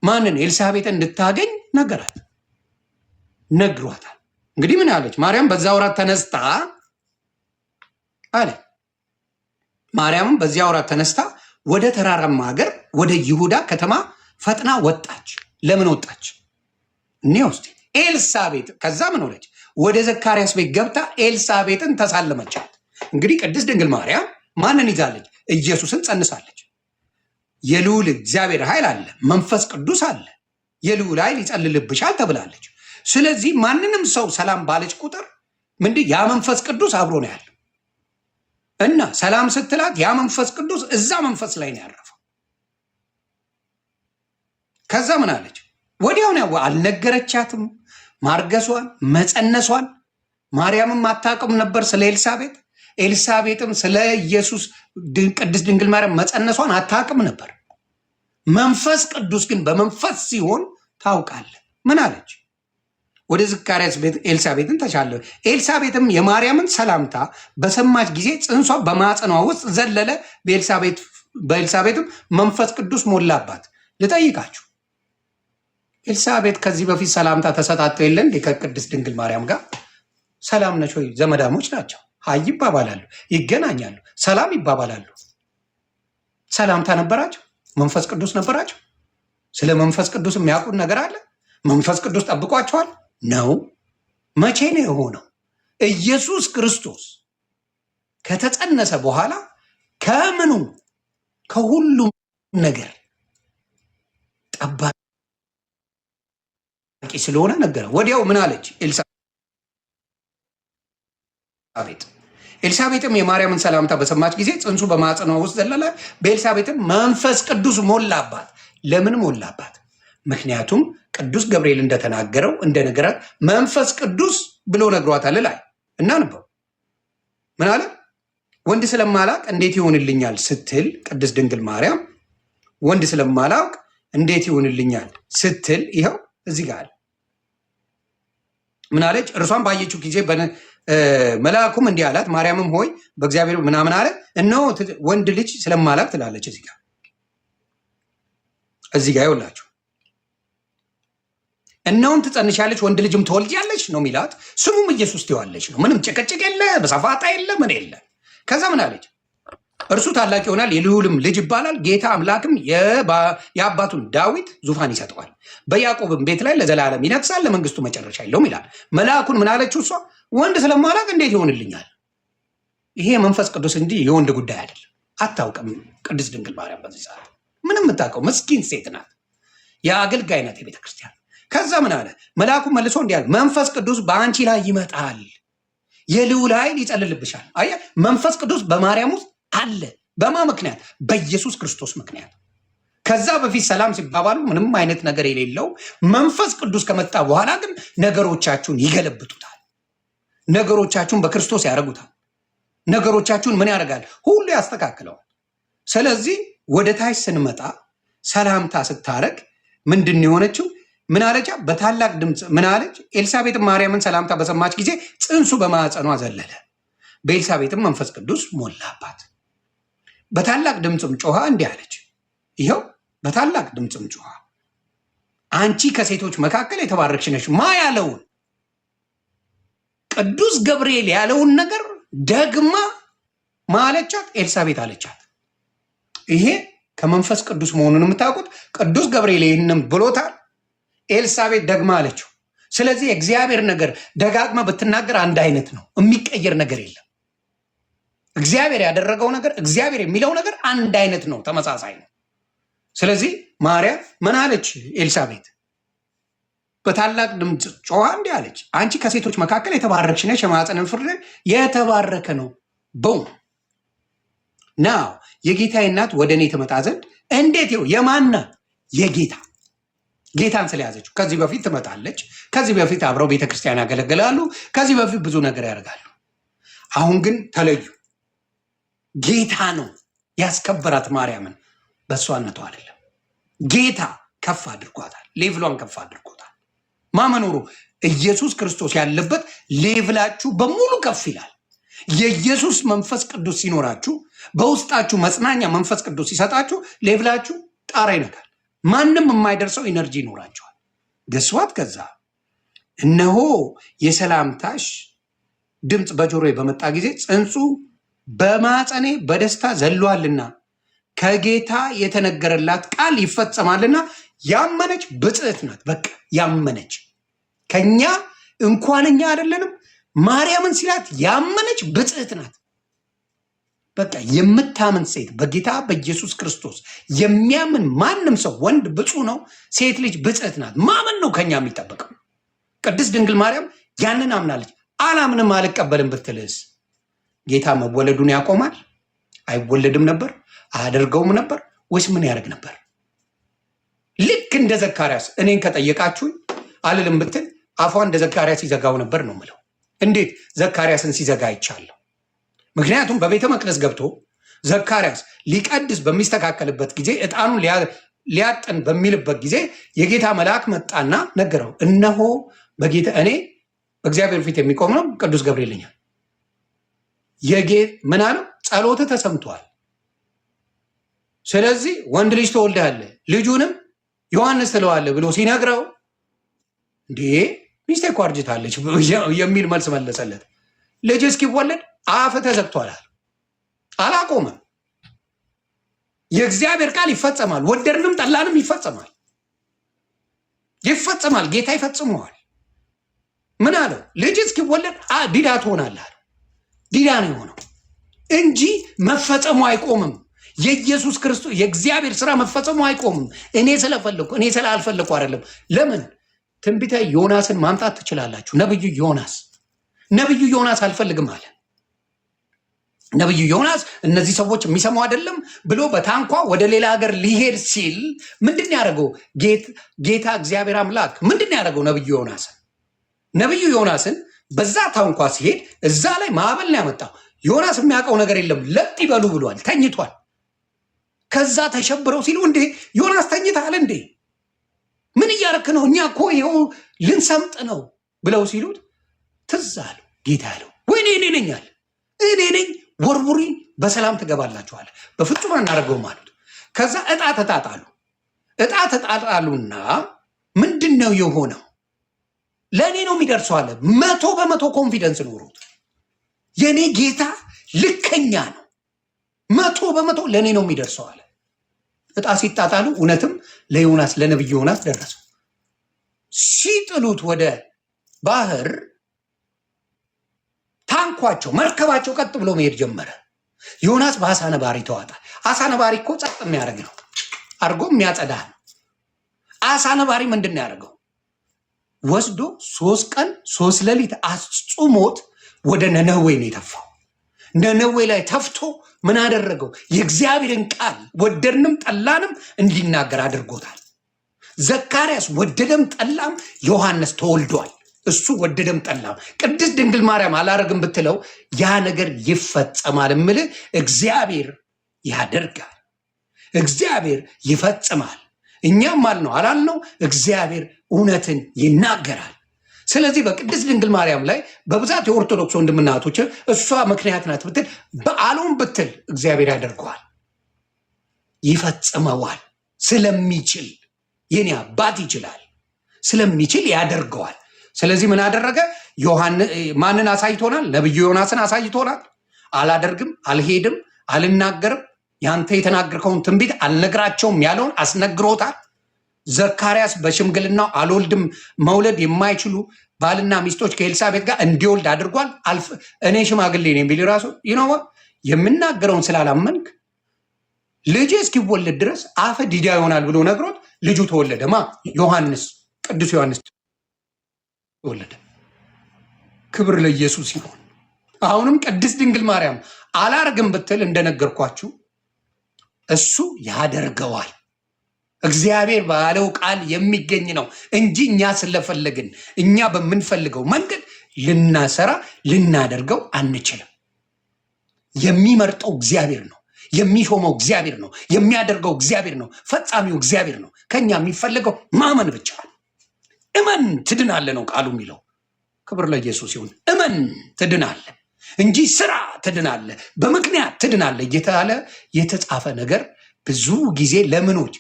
ማንን? ኤልሳቤጥን እንድታገኝ ነገራት፣ ነግሯታል። እንግዲህ ምን አለች ማርያም? በዛ ወራት ተነስታ አለ። ማርያምም በዚያ ወራት ተነስታ ወደ ተራራማ ሀገር ወደ ይሁዳ ከተማ ፈጥና ወጣች። ለምን ወጣች? እኔ ውስጥ ኤልሳቤጥ ከዛ ምን ሆነች? ወደ ዘካርያስ ቤት ገብታ ኤልሳቤጥን ተሳለመቻት። እንግዲህ ቅድስት ድንግል ማርያም ማንን ይዛለች? ኢየሱስን ጸንሳለች። የልዑል እግዚአብሔር ኃይል አለ፣ መንፈስ ቅዱስ አለ፣ የልዑል ኃይል ይጸልልብሻል ተብላለች። ስለዚህ ማንንም ሰው ሰላም ባለች ቁጥር ምንድን ያ መንፈስ ቅዱስ አብሮ ነው ያለው እና ሰላም ስትላት ያ መንፈስ ቅዱስ እዛ መንፈስ ላይ ነው ያረፈው። ከዛ ምን አለች? ወዲያውን አልነገረቻትም ማርገሷን መጸነሷን። ማርያምም አታውቅም ነበር ስለ ኤልሳቤጥ፣ ኤልሳቤጥም ስለ ኢየሱስ ቅድስት ድንግል ማርያም መጸነሷን አታውቅም ነበር። መንፈስ ቅዱስ ግን በመንፈስ ሲሆን ታውቃለህ። ምን አለች? ወደ ዘካርያስ ቤት ኤልሳቤጥን ተሻለ። ኤልሳቤጥም የማርያምን ሰላምታ በሰማች ጊዜ ጽንሷ በማጸኗ ውስጥ ዘለለ። በኤልሳቤጥም መንፈስ ቅዱስ ሞላባት። ልጠይቃችሁ፣ ኤልሳቤጥ ከዚህ በፊት ሰላምታ ተሰጣጠው የለ እንዴ? ከቅድስት ድንግል ማርያም ጋር ሰላም ነች ወይ? ዘመዳሞች ናቸው። ሀይ ይባባላሉ፣ ይገናኛሉ፣ ሰላም ይባባላሉ። ሰላምታ ነበራቸው። መንፈስ ቅዱስ ነበራቸው። ስለ መንፈስ ቅዱስ የሚያውቁት ነገር አለ። መንፈስ ቅዱስ ጠብቋቸዋል ነው። መቼ ነው የሆነው? ኢየሱስ ክርስቶስ ከተጸነሰ በኋላ ከምኑ ከሁሉም ነገር ጠባቂ አዋቂ ስለሆነ ነገረ። ወዲያው ምን አለች ኤልሳቤጥ? ኤልሳቤጥም የማርያምን ሰላምታ በሰማች ጊዜ ጽንሱ በማኅፀኗ ውስጥ ዘለለ። በኤልሳቤጥም መንፈስ ቅዱስ ሞላባት። ለምን ሞላባት? ምክንያቱም ቅዱስ ገብርኤል እንደተናገረው እንደነገራት መንፈስ ቅዱስ ብሎ ነግሯታል። ላይ እናንበው። ምን አለ? ወንድ ስለማላውቅ እንዴት ይሆንልኛል ስትል ቅድስት ድንግል ማርያም ወንድ ስለማላውቅ እንዴት ይሆንልኛል ስትል ይኸው እዚህ ጋር ምን አለች? እርሷን ባየችው ጊዜ መልአኩም እንዲህ አላት፣ ማርያምም ሆይ በእግዚአብሔር ምናምን አለ እነሆ ወንድ ልጅ ስለማላውቅ ትላለች። እዚህ ጋር ይኸውላችሁ እነሆም ትጸንሻለች ወንድ ልጅም ትወልጃለች ነው የሚላት። ስሙም ኢየሱስ ትይዋለች ነው። ምንም ጭቅጭቅ የለ፣ በሰፋጣ የለ፣ ምን የለ። ከዛ ምን አለች? እርሱ ታላቅ ይሆናል፣ የልዑልም ልጅ ይባላል። ጌታ አምላክም የአባቱን ዳዊት ዙፋን ይሰጠዋል፣ በያዕቆብም ቤት ላይ ለዘላለም ይነግሣል፣ ለመንግስቱ መጨረሻ የለውም ይላል። መልአኩን ምን አለችው? እሷ ወንድ ስለማላውቅ እንዴት ይሆንልኛል? ይሄ መንፈስ ቅዱስ እንጂ የወንድ ጉዳይ አይደለም። አታውቅም ቅድስት ድንግል ማርያም በዚህ ሰዓት ምንም የምታውቀው ምስኪን ሴት ናት። የአገልጋይ ናት የቤተ ክርስቲያን። ከዛ ምን አለ? መልአኩን መልሶ እንዲህ አለ፣ መንፈስ ቅዱስ በአንቺ ላይ ይመጣል፣ የልዑል ኃይል ይጸልልብሻል። አየህ፣ መንፈስ ቅዱስ በማርያም ውስጥ አለ። በማ ምክንያት? በኢየሱስ ክርስቶስ ምክንያት። ከዛ በፊት ሰላም ሲባባሉ ምንም አይነት ነገር የሌለው መንፈስ ቅዱስ ከመጣ በኋላ ግን ነገሮቻችሁን ይገለብጡታል። ነገሮቻችሁን በክርስቶስ ያደርጉታል። ነገሮቻችሁን ምን ያደርጋል? ሁሉ ያስተካክለዋል። ስለዚህ ወደ ታች ስንመጣ ሰላምታ ስታረግ ምንድን የሆነችው? ምን አለቻ? በታላቅ ድምፅ ምን አለች? ኤልሳቤጥም ማርያምን ሰላምታ በሰማች ጊዜ ጽንሱ በማኅፀኗ ዘለለ፣ በኤልሳቤጥም መንፈስ ቅዱስ ሞላባት። በታላቅ ድምፅም ጮኻ እንዲህ አለች። ይኸው በታላቅ ድምፅም ጮኻ አንቺ ከሴቶች መካከል የተባረክሽ ነሽ። ማ ያለውን? ቅዱስ ገብርኤል ያለውን ነገር ደግማ ማለቻት ኤልሳቤጥ አለቻት። ይሄ ከመንፈስ ቅዱስ መሆኑን የምታውቁት ቅዱስ ገብርኤል ይህንም ብሎታል። ኤልሳቤጥ ደግማ አለችው። ስለዚህ እግዚአብሔር ነገር ደጋግማ ብትናገር አንድ አይነት ነው፣ የሚቀየር ነገር የለም። እግዚአብሔር ያደረገው ነገር፣ እግዚአብሔር የሚለው ነገር አንድ አይነት ነው፣ ተመሳሳይ ነው። ስለዚህ ማርያም ምን አለች? ኤልሳቤጥ በታላቅ ድምፅ ጮኻ እንዲህ አለች፣ አንቺ ከሴቶች መካከል የተባረክሽ ነሽ፣ የማኅፀንሽ ፍሬ የተባረከ ነው። በው ናው የጌታዬ እናት ወደ እኔ ትመጣ ዘንድ እንዴት ይው የማናት? የጌታ ጌታን ስለያዘችው ከዚህ በፊት ትመጣለች። ከዚህ በፊት አብረው ቤተክርስቲያን ያገለግላሉ። ከዚህ በፊት ብዙ ነገር ያደርጋሉ። አሁን ግን ተለዩ። ጌታ ነው ያስከበራት ማርያምን፣ በእሷነቷ አይደለም። ጌታ ከፍ አድርጓታል። ሌቭሏን ከፍ አድርጎታል። ማመኖሩ ኢየሱስ ክርስቶስ ያለበት ሌቭላችሁ በሙሉ ከፍ ይላል። የኢየሱስ መንፈስ ቅዱስ ሲኖራችሁ፣ በውስጣችሁ መጽናኛ መንፈስ ቅዱስ ሲሰጣችሁ፣ ሌቭላችሁ ጣራ ይነካል። ማንም የማይደርሰው ኢነርጂ ይኖራቸዋል። ገስዋት ከዛ እነሆ የሰላምታሽ ድምፅ በጆሮዬ በመጣ ጊዜ ጽንሱ በማፀኔ በደስታ ዘሏልና ከጌታ የተነገረላት ቃል ይፈጸማልና ያመነች ብፅዕት ናት። በቃ ያመነች ከኛ እንኳን እኛ አይደለንም። ማርያምን ሲላት ያመነች ብፅዕት ናት። በቃ የምታምን ሴት በጌታ በኢየሱስ ክርስቶስ የሚያምን ማንም ሰው ወንድ ብፁዕ ነው፣ ሴት ልጅ ብፅዕት ናት። ማመን ነው ከኛ የሚጠበቀው። ቅድስት ድንግል ማርያም ያንን አምናለች። አላምንም አልቀበልም ብትልስ ጌታ መወለዱን ያቆማል? አይወለድም ነበር? አያደርገውም ነበር ወይስ ምን ያደርግ ነበር? ልክ እንደ ዘካርያስ እኔን ከጠየቃችሁኝ አልልም ብትል አፏ እንደ ዘካርያስ ይዘጋው ነበር ነው ምለው። እንዴት ዘካርያስን ሲዘጋ አይቻለሁ? ምክንያቱም በቤተ መቅደስ ገብቶ ዘካርያስ ሊቀድስ በሚስተካከልበት ጊዜ ዕጣኑን ሊያጥን በሚልበት ጊዜ የጌታ መልአክ መጣና ነገረው። እነሆ በጌታ እኔ በእግዚአብሔር ፊት የሚቆም ነው ቅዱስ ገብርኤል ነኝ። ምን አለው? ጸሎትህ ተሰምቷል። ስለዚህ ወንድ ልጅ ትወልዳለህ፣ ልጁንም ዮሐንስ ትለዋለህ ብሎ ሲነግረው እንዴ ሚስቴ እኮ አርጅታለች የሚል መልስ መለሰለት። ልጅ እስኪወለድ አፍ ተዘግቷል። አላቆመም። የእግዚአብሔር ቃል ይፈጸማል። ወደድንም ጠላንም ይፈጸማል። ይፈጸማል። ጌታ ይፈጽመዋል። ምን አለው? ልጅ እስኪወለድ ዲዳ ትሆናለህ። ዲዳ ነው የሆነው እንጂ መፈጸሙ አይቆምም። የኢየሱስ ክርስቶስ የእግዚአብሔር ስራ መፈጸሙ አይቆምም። እኔ ስለፈለኩ እኔ ስላልፈለኩ አይደለም። ለምን ትንቢተ ዮናስን ማምጣት ትችላላችሁ። ነብዩ ዮናስ አልፈልግም አለ። ነብዩ ዮናስ እነዚህ ሰዎች የሚሰሙ አይደለም ብሎ በታንኳ ወደ ሌላ ሀገር ሊሄድ ሲል ምንድን ያደረገው ጌታ እግዚአብሔር አምላክ ምንድን ያደረገው? ነብዩ ዮናስን በዛ ታንኳ ሲሄድ እዛ ላይ ማዕበል ነው ያመጣው። ዮናስ የሚያውቀው ነገር የለም። ለጥ ይበሉ ብሏል፣ ተኝቷል። ከዛ ተሸብረው ሲሉ እንዴ ዮናስ ተኝተሃል እንዴ? ምን እያረክ ነው? እኛ እኮ ይኸው ልንሰምጥ ነው ብለው ሲሉት ትዝ አለው። ጌታ ያለው ወይኔ እኔ ነኝ አለ። እኔ ነኝ፣ ወርውሪ፣ በሰላም ትገባላችኋል። በፍጹም አናደርገውም አሉት። ከዛ እጣ ተጣጣሉና ምንድን ነው የሆነው? ለእኔ ነው የሚደርሰው አለ። 100% ኮንፊደንስ ኖሮት የእኔ ጌታ ልከኛ ነው፣ 100% ለእኔ ነው የሚደርሰው አለ። እጣ ሲጣጣሉ እውነትም ለነብዩ ዮናስ ደረሰው። ሲጥሉት ወደ ባህር ታንኳቸው መርከባቸው ቀጥ ብሎ መሄድ ጀመረ። ዮናስ በአሳ ነባሪ ተዋጣ። አሳ ነባሪ እኮ ጸጥ የሚያደርግ ነው፣ አርጎ የሚያጸዳ ነው። አሳ ነባሪ ምንድን ነው ያደርገው? ወስዶ 3 ቀን 3 ሌሊት አጽሞት ወደ ነነዌ ነው የተፋው። ነነዌ ላይ ተፍቶ ምን አደረገው? የእግዚአብሔርን ቃል ወደድንም ጠላንም እንዲናገር አድርጎታል። ዘካርያስ ወደደም ጠላም ዮሐንስ ተወልዷል። እሱ ወደደም ጠላም። ቅድስት ድንግል ማርያም አላረግም ብትለው ያ ነገር ይፈጸማል። እምልህ እግዚአብሔር ያደርጋል፣ እግዚአብሔር ይፈጽማል። እኛም አልነው አላልነው፣ እግዚአብሔር እውነትን ይናገራል። ስለዚህ በቅድስት ድንግል ማርያም ላይ በብዛት የኦርቶዶክስ ወንድምና እህቶች እሷ ምክንያት ናት ብትል በዓሉም ብትል እግዚአብሔር ያደርገዋል፣ ይፈጽመዋል። ስለሚችል የኔ አባት ይችላል፣ ስለሚችል ያደርገዋል። ስለዚህ ምን አደረገ? ማንን አሳይቶናል? ነብዩ ዮናስን አሳይቶናል። አላደርግም፣ አልሄድም፣ አልናገርም፣ ያንተ የተናገርከውን ትንቢት አልነግራቸውም ያለውን አስነግሮታል። ዘካርያስ በሽምግልናው አልወልድም መውለድ የማይችሉ ባልና ሚስቶች ከኤልሳቤጥ ጋር እንዲወልድ አድርጓል። እኔ ሽማግሌ ነኝ ቢል ራሱ ይኖዋ የምናገረውን ስላላመንክ ልጅ እስኪወለድ ድረስ አፈ ዲዳ ይሆናል ብሎ ነግሮት ልጁ ተወለደ። ዮሐንስ፣ ቅዱስ ዮሐንስ ተወለደ። ክብር ለኢየሱስ ይሁን። አሁንም ቅድስት ድንግል ማርያም አላርግም ብትል እንደነገርኳችሁ እሱ ያደርገዋል። እግዚአብሔር ባለው ቃል የሚገኝ ነው እንጂ እኛ ስለፈለግን እኛ በምንፈልገው መንገድ ልናሰራ ልናደርገው አንችልም። የሚመርጠው እግዚአብሔር ነው፣ የሚሾመው እግዚአብሔር ነው፣ የሚያደርገው እግዚአብሔር ነው፣ ፈጻሚው እግዚአብሔር ነው። ከኛ የሚፈልገው ማመን ብቻ ነው። እመን ትድናለ ነው ቃሉ የሚለው። ክብር ለኢየሱስ ይሁን። እመን ትድናለ እንጂ ስራ ትድናለ፣ በምክንያት ትድናለ እየተባለ የተጻፈ ነገር ብዙ ጊዜ ለምኖች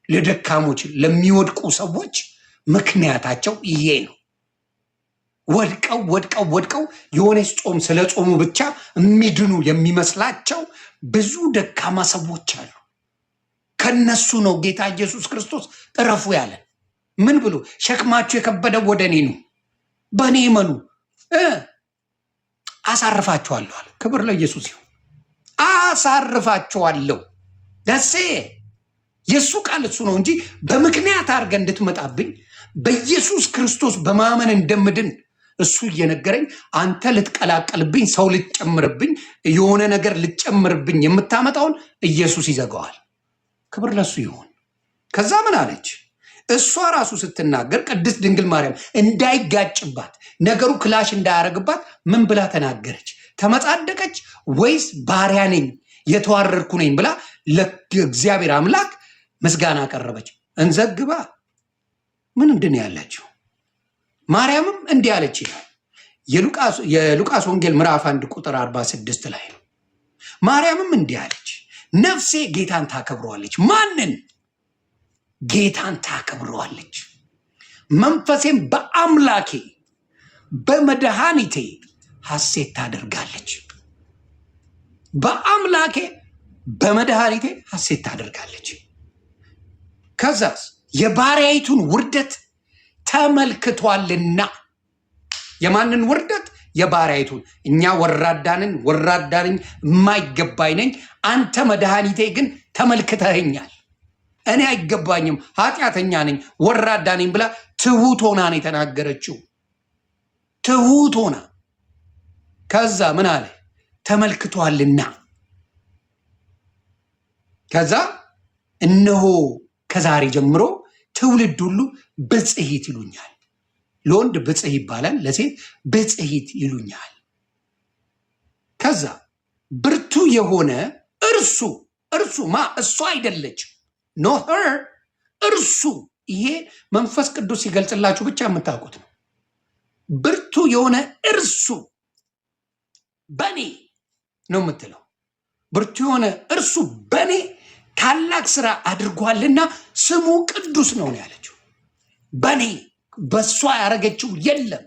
ለደካሞች ለሚወድቁ ሰዎች ምክንያታቸው ይሄ ነው። ወድቀው የሆነች ጾም ስለ ጾሙ ብቻ የሚድኑ የሚመስላቸው ብዙ ደካማ ሰዎች አሉ። ከነሱ ነው ጌታ ኢየሱስ ክርስቶስ እረፉ ያለን። ምን ብሎ? ሸክማችሁ የከበደው ወደ እኔ ነው፣ በእኔ እመኑ አሳርፋችኋለሁ አለ። ክብር ለኢየሱስ ይሁን። አሳርፋችኋለሁ። ደሴ የእሱ ቃል እሱ ነው እንጂ በምክንያት አድርገህ እንድትመጣብኝ በኢየሱስ ክርስቶስ በማመን እንደምድን እሱ እየነገረኝ አንተ ልትቀላቀልብኝ፣ ሰው ልትጨምርብኝ፣ የሆነ ነገር ልትጨምርብኝ የምታመጣውን ኢየሱስ ይዘጋዋል። ክብር ለሱ ይሁን። ከዛ ምን አለች? እሷ ራሱ ስትናገር ቅድስት ድንግል ማርያም እንዳይጋጭባት ነገሩ ክላሽ እንዳያረግባት ምን ብላ ተናገረች? ተመጻደቀች ወይስ ባሪያ ነኝ የተዋረድኩ ነኝ ብላ ለእግዚአብሔር አምላክ ምስጋና ቀረበች? እንዘግባ ምንድን ያለችው? ማርያምም እንዲህ አለች ይላል የሉቃስ ወንጌል ምዕራፍ 1 ቁጥር 46 ላይ ነው። ማርያምም እንዲህ አለች፣ ነፍሴ ጌታን ታከብረዋለች። ማንን? ጌታን ታከብረዋለች። መንፈሴም በአምላኬ በመድኃኒቴ ሐሴት ታደርጋለች። በአምላኬ በመድኃኒቴ ሐሴት ታደርጋለች። ከዛስ የባሪያይቱን ውርደት ተመልክቷልና። የማንን ውርደት? የባሪያይቱን። እኛ ወራዳንን የማይገባኝ ነኝ፣ አንተ መድኃኒቴ ግን ተመልክተኸኛል። እኔ አይገባኝም፣ ኃጢአተኛ ነኝ፣ ወራዳ ነኝ ብላ ትሁት ሆና ነው የተናገረችው። ትሁት ሆና ከዛ ምን አለ? ተመልክቷልና ከዛ እነሆ ከዛሬ ጀምሮ ትውልድ ሁሉ ብጽሕት ይሉኛል። ለወንድ ብጽሕ ይባላል፣ ለሴት ብጽሕት ይሉኛል። ከዛ ብርቱ የሆነ እርሱ እሷ አይደለች ኖ ሄር እርሱ። ይሄ መንፈስ ቅዱስ ሲገልጽላችሁ ብቻ የምታውቁት ነው። ብርቱ የሆነ እርሱ በኔ ነው የምትለው። ብርቱ የሆነ እርሱ በኔ ታላቅ ስራ አድርጓልና ስሙ ቅዱስ ነው ያለችው። በኔ በሷ ያረገችው የለም።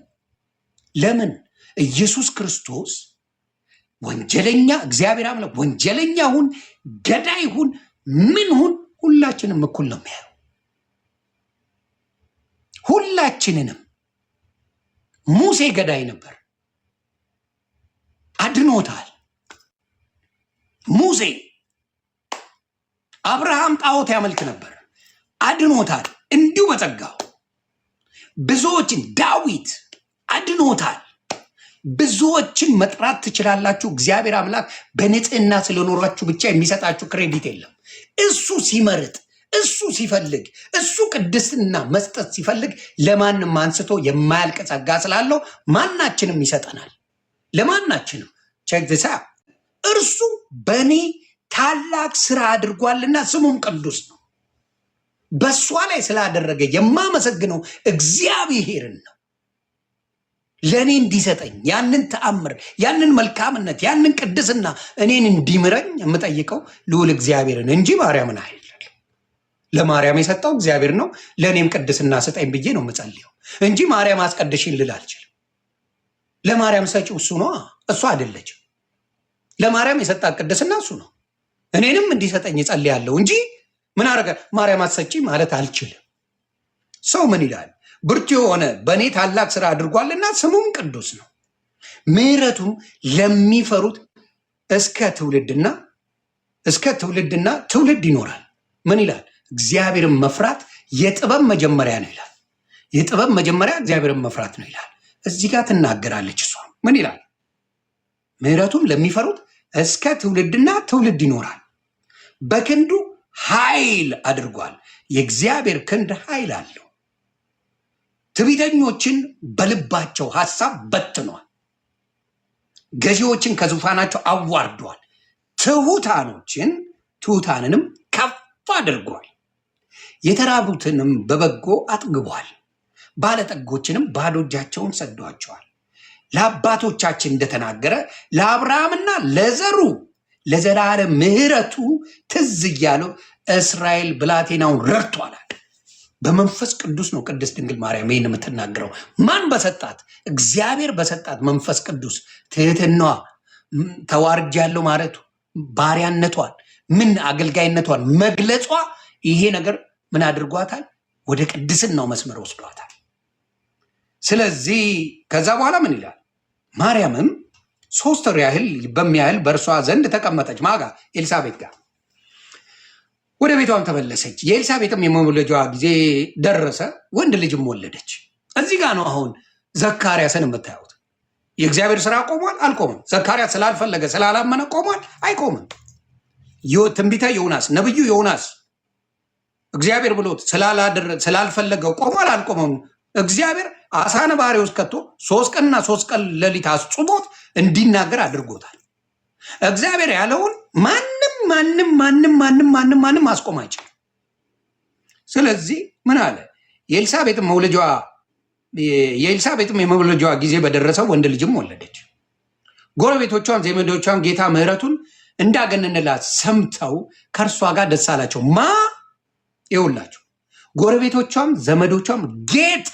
ለምን? ኢየሱስ ክርስቶስ ወንጀለኛ እግዚአብሔር አምላክ ወንጀለኛ ሁን ገዳይ ሁን ምን ሁን ሁላችንም እኩል ነው የሚያየው። ሁላችንንም። ሙሴ ገዳይ ነበር፣ አድኖታል። ሙሴ አብርሃም ጣዖት ያመልክ ነበር፣ አድኖታል። እንዲሁ በጸጋው ብዙዎችን ዳዊት አድኖታል። ብዙዎችን መጥራት ትችላላችሁ። እግዚአብሔር አምላክ በንጽህና ስለኖራችሁ ብቻ የሚሰጣችሁ ክሬዲት የለም። እሱ ሲመርጥ፣ እሱ ሲፈልግ፣ እሱ ቅድስና መስጠት ሲፈልግ ለማንም አንስቶ የማያልቅ ጸጋ ስላለው ማናችንም ይሰጠናል። ለማናችንም ቸግሳ እርሱ በእኔ ታላቅ ስራ አድርጓልና ስሙም ቅዱስ ነው። በእሷ ላይ ስላደረገ የማመሰግነው እግዚአብሔርን ነው። ለእኔ እንዲሰጠኝ ያንን ተአምር፣ ያንን መልካምነት፣ ያንን ቅድስና እኔን እንዲምረኝ የምጠይቀው ልዑል እግዚአብሔርን እንጂ ማርያምን አይደለም። ለማርያም የሰጠው እግዚአብሔር ነው። ለእኔም ቅድስና ስጠኝ ብዬ ነው የምጸልየው እንጂ ማርያም አስቀድሽኝ ልል አልችልም። ለማርያም ሰጪው እሱ ነው፣ እሱ አይደለችም። ለማርያም የሰጣት ቅድስና እሱ ነው። እኔንም እንዲሰጠኝ እጸልያለሁ እንጂ ምን አረገ ማርያም አትሰጪ ማለት አልችልም። ሰው ምን ይላል? ብርቱ የሆነ በእኔ ታላቅ ስራ አድርጓልና ስሙም ቅዱስ ነው፣ ምሕረቱም ለሚፈሩት እስከ ትውልድና ትውልድ ይኖራል። ምን ይላል? እግዚአብሔርን መፍራት የጥበብ መጀመሪያ ነው ይላል። የጥበብ መጀመሪያ እግዚአብሔርን መፍራት ነው ይላል። እዚህ ጋር ትናገራለች እሷ። ምን ይላል? ምሕረቱም ለሚፈሩት እስከ ትውልድና ትውልድ ይኖራል። በክንዱ ኃይል አድርጓል። የእግዚአብሔር ክንድ ኃይል አለው። ትዕቢተኞችን በልባቸው ሐሳብ በትኗል። ገዢዎችን ከዙፋናቸው አዋርዷል። ትሑታንንም ከፍ አድርጓል። የተራቡትንም በበጎ አጥግቧል። ባለጠጎችንም ባዶ እጃቸውን ሰዷቸዋል። ለአባቶቻችን እንደተናገረ ለአብርሃምና ለዘሩ ለዘላለም ምሕረቱ ትዝ እያለው እስራኤል ብላቴናውን ረድቷል። በመንፈስ ቅዱስ ነው ቅድስት ድንግል ማርያም ይህን የምትናገረው። ማን በሰጣት? እግዚአብሔር በሰጣት መንፈስ ቅዱስ ትህትናዋ፣ ተዋርጅ ያለው ማለቱ፣ ባሪያነቷን፣ ምን አገልጋይነቷን መግለጿ ይሄ ነገር ምን አድርጓታል? ወደ ቅድስናው መስመር ወስዷታል። ስለዚህ ከዛ በኋላ ምን ይላል? ማርያምም 3 ወር ያህል በሚያህል በእርሷ ዘንድ ተቀመጠች። ማጋ ኤልሳቤጥ ጋር ወደ ቤቷም ተመለሰች። የኤልሳቤጥም የመውለጃዋ ጊዜ ደረሰ፣ ወንድ ልጅም ወለደች። እዚህ ጋር ነው አሁን ዘካርያስን የምታዩት። የእግዚአብሔር ስራ ቆሟል? አልቆምም። ዘካርያስ ስላልፈለገ ስላላመነ ቆሟል? አይቆምም። ትንቢተ ዮናስ ነብዩ ዮናስ እግዚአብሔር ብሎት ስላልፈለገው ቆሟል? አልቆመም። እግዚአብሔር አሳ ነባሪ ውስጥ ከቶ 3 ቀንና 3 ቀን ሌሊት አስጾሞት እንዲናገር አድርጎታል። እግዚአብሔር ያለውን ማንም ማስቆም አይችልም። ስለዚህ ምን አለ? የኤልሳቤጥም የመውለጃዋ ጊዜ በደረሰው ወንድ ልጅም ወለደች። ጎረቤቶቿም ዘመዶቿም ጌታ ምሕረቱን እንዳገነንላት ሰምተው ከእርሷ ጋር ደስ አላቸው። ይውላቸው ጎረቤቶቿም ዘመዶቿም ጌታ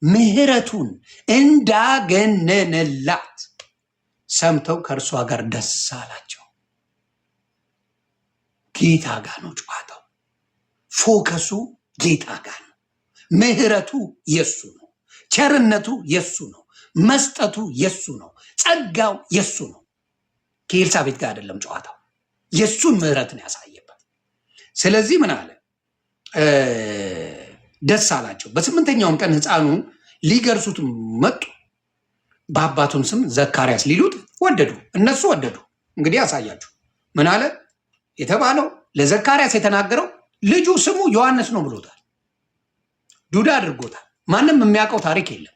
ምሕረቱን እንዳገነነላት ሰምተው ከእርሷ ጋር ደስ አላቸው። ጌታ ጋር ነው ጨዋታው። ፎከሱ ጌታ ጋር ነው። ምሕረቱ የሱ ነው። ቸርነቱ የሱ ነው። መስጠቱ የሱ ነው። ጸጋው የሱ ነው። ከኤልሳቤጥ ጋር አይደለም ጨዋታው። የሱን ምሕረትን ያሳየበት። ስለዚህ ምን አለ? ደስ አላቸው። በስምንተኛውም ቀን ሕፃኑ ሊገርሱት መጡ። በአባቱም ስም ዘካርያስ ሊሉት ወደዱ። እነሱ ወደዱ። እንግዲህ ያሳያችሁ ምን አለ የተባለው? ለዘካርያስ የተናገረው ልጁ ስሙ ዮሐንስ ነው ብሎታል። ዱዳ አድርጎታል። ማንም የሚያውቀው ታሪክ የለም።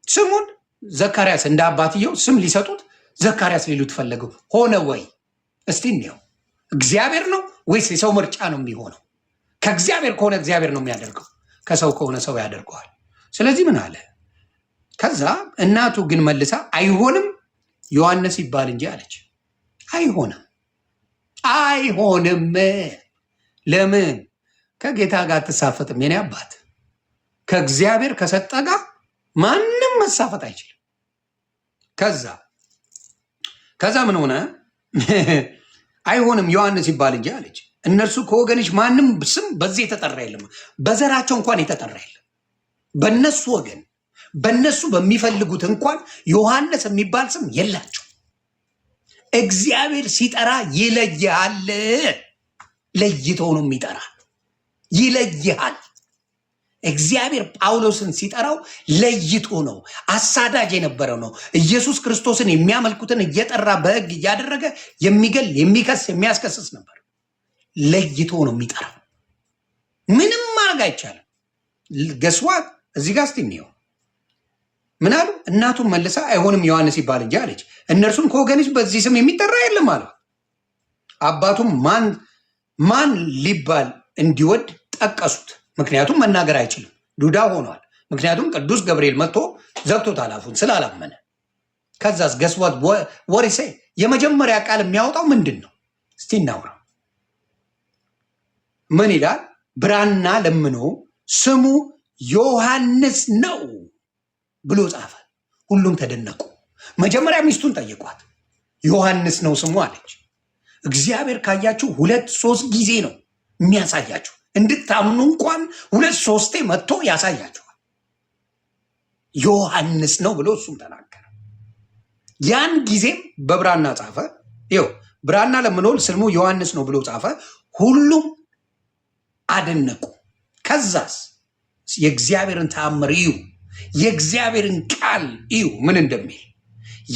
ስሙን ዘካርያስ እንደ አባትየው ስም ሊሰጡት ዘካርያስ ሊሉት ፈለገው። ሆነ ወይ? እስቲ እንየው። እግዚአብሔር ነው ወይስ የሰው ምርጫ ነው የሚሆነው? ከእግዚአብሔር ከሆነ እግዚአብሔር ነው የሚያደርገው፣ ከሰው ከሆነ ሰው ያደርገዋል። ስለዚህ ምን አለ? ከዛ እናቱ ግን መልሳ አይሆንም ዮሐንስ ይባል እንጂ አለች። አይሆንም፣ አይሆንም። ለምን? ከጌታ ጋር አትሳፈጥም የኔ አባት። ከእግዚአብሔር ከሰጠ ጋር ማንም መሳፈጥ አይችልም። ከዛ ምን ሆነ? አይሆንም ዮሐንስ ይባል እንጂ አለች። እነርሱ ከወገንሽ ማንም ስም በዚህ የተጠራ የለም፣ በዘራቸው እንኳን የተጠራ የለም። በነሱ ወገን በነሱ በሚፈልጉት እንኳን ዮሐንስ የሚባል ስም የላቸው። እግዚአብሔር ሲጠራ ይለይሃል። ለይቶ ነው የሚጠራ፣ ይለይሃል። እግዚአብሔር ጳውሎስን ሲጠራው ለይቶ ነው። አሳዳጅ የነበረው ነው። ኢየሱስ ክርስቶስን የሚያመልኩትን እየጠራ በሕግ እያደረገ የሚገል የሚከስ የሚያስከስስ ነበር። ለይቶ ነው የሚጠራው። ምንም ማድረግ አይቻልም። ገስዋት እዚህ ጋር እስቲ እንየው። ምን አሉ? እናቱን መልሳ አይሆንም ዮሐንስ ይባል እንጂ አለች። እነርሱም ከወገንሽ በዚህ ስም የሚጠራ የለም አሉ። አባቱም ማን ሊባል እንዲወድ ጠቀሱት። ምክንያቱም መናገር አይችልም፣ ዱዳ ሆኗል። ምክንያቱም ቅዱስ ገብርኤል መጥቶ ዘግቶታል አፉን ስላላመነ። ከዛስ ገስዋት ወሪሴ የመጀመሪያ ቃል የሚያወጣው ምንድን ነው? እስቲ እናውራ። ምን ይላል? ብራና ለምኖ ስሙ ዮሐንስ ነው ብሎ ጻፈ። ሁሉም ተደነቁ። መጀመሪያ ሚስቱን ጠየቋት። ዮሐንስ ነው ስሙ አለች። እግዚአብሔር ካያችሁ 2-3 ጊዜ ነው የሚያሳያችሁ። እንድታምኑ እንኳን 2-3 መጥቶ ያሳያችኋል። ዮሐንስ ነው ብሎ እሱም ተናገረ። ያን ጊዜም በብራና ጻፈ። ይኸው ብራና ለምኖ ስሙ ዮሐንስ ነው ብሎ ጻፈ። ሁሉም አደነቁ። ከዛስ የእግዚአብሔርን ተአምር እዩ፣ የእግዚአብሔርን ቃል እዩ ምን እንደሚል።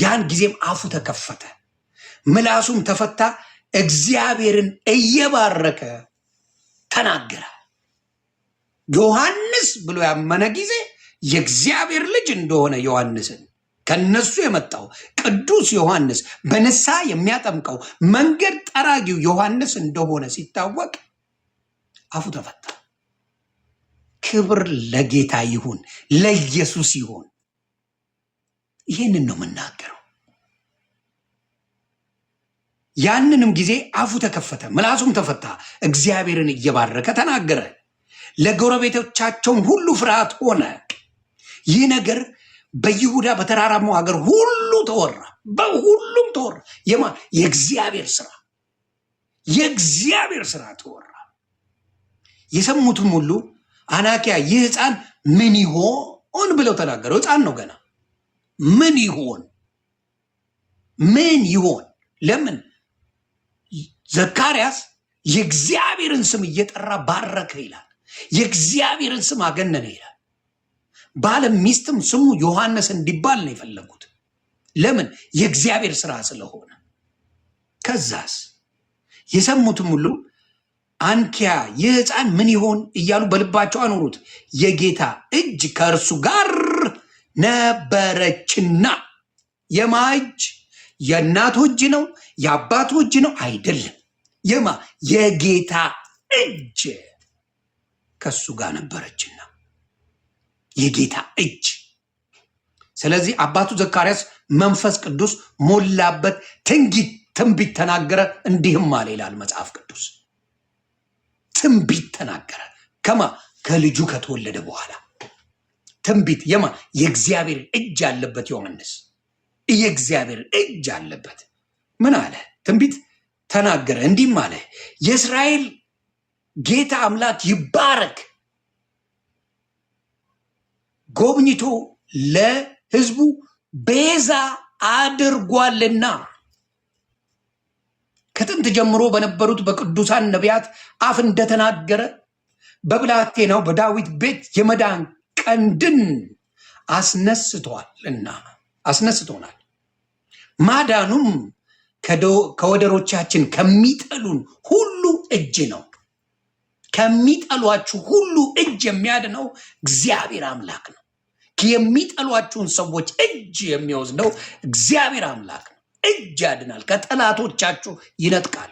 ያን ጊዜም አፉ ተከፈተ፣ ምላሱም ተፈታ፣ እግዚአብሔርን እየባረከ ተናገረ። ዮሐንስ ብሎ ያመነ ጊዜ የእግዚአብሔር ልጅ እንደሆነ ዮሐንስን ከነሱ የመጣው ቅዱስ ዮሐንስ በንስሐ የሚያጠምቀው መንገድ ጠራጊው ዮሐንስ እንደሆነ ሲታወቅ አፉ ተፈታ። ክብር ለጌታ ይሁን፣ ለኢየሱስ ይሁን። ይህንን ነው የምናገረው። ያንንም ጊዜ አፉ ተከፈተ፣ ምላሱም ተፈታ፣ እግዚአብሔርን እየባረከ ተናገረ። ለጎረቤቶቻቸውም ሁሉ ፍርሃት ሆነ። ይህ ነገር በይሁዳ በተራራማው ሀገር ሁሉ ተወራ፣ በሁሉም ተወራ። የእግዚአብሔር ስራ ተወራ። የሰሙትም ሁሉ አናኪያ ይህ ሕፃን ምን ይሆን ብለው ተናገረው። ሕፃን ነው ገና። ምን ይሆን? ለምን? ዘካርያስ የእግዚአብሔርን ስም እየጠራ ባረከ ይላል። የእግዚአብሔርን ስም አገነነ ይላል። ባለም ሚስትም ስሙ ዮሐንስ እንዲባል ነው የፈለጉት። ለምን? የእግዚአብሔር ስራ ስለሆነ። ከዛስ የሰሙትም ሁሉ አንኪያ ይህ ሕፃን ምን ይሆን እያሉ በልባቸው አኖሩት። የጌታ እጅ ከእርሱ ጋር ነበረችና። የማ እጅ? የእናቱ እጅ ነው? የአባቱ እጅ ነው? አይደለም። የጌታ እጅ ከሱ ጋር ነበረችና፣ የጌታ እጅ። ስለዚህ አባቱ ዘካርያስ መንፈስ ቅዱስ ሞላበት፣ ትንቢት ተናገረ፣ እንዲህም አለ ይላል መጽሐፍ ቅዱስ። ትንቢት ተናገረ። ከልጁ ከተወለደ በኋላ ትንቢት። የእግዚአብሔር እጅ አለበት ዮሐንስ፣ የእግዚአብሔር እጅ አለበት። ምን አለ? ትንቢት ተናገረ፣ እንዲህም አለ፣ የእስራኤል ጌታ አምላክ ይባረክ፣ ጎብኝቶ ለሕዝቡ ቤዛ አድርጓልና ከጥንት ጀምሮ በነበሩት በቅዱሳን ነቢያት አፍ እንደተናገረ በብላቴናው በዳዊት ቤት የመዳን ቀንድን አስነስቶናል። ማዳኑም ከወደሮቻችን ከሚጠሉን ሁሉ እጅ ነው። ከሚጠሏችሁ ሁሉ እጅ የሚያድነው እግዚአብሔር አምላክ ነው። የሚጠሏችሁን ሰዎች እጅ የሚወስደው እግዚአብሔር አምላክ ነው። እጅ ያድናል፣ ከጠላቶቻችሁ ይነጥቃል።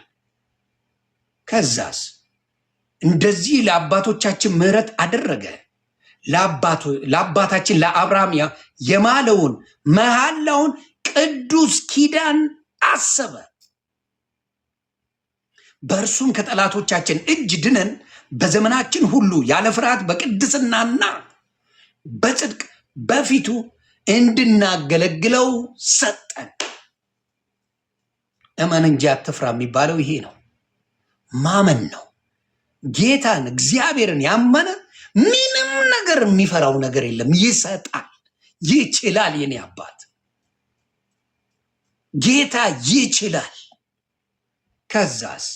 ከዛስ እንደዚህ ለአባቶቻችን ምሕረት አደረገ። ለአባታችን ለአብርሃም የማለውን መሐላውን ቅዱስ ኪዳን አሰበ። በእርሱም ከጠላቶቻችን እጅ ድነን በዘመናችን ሁሉ ያለ ፍርሃት በቅድስናና በጽድቅ በፊቱ እንድናገለግለው ሰጠን። እመን እንጂ አትፍራ የሚባለው ይሄ ነው። ማመን ነው። ጌታን እግዚአብሔርን ያመነ ምንም ነገር የሚፈራው ነገር የለም። ይሰጣል፣ ይችላል። የኔ አባት ጌታ ይችላል። ከዛስ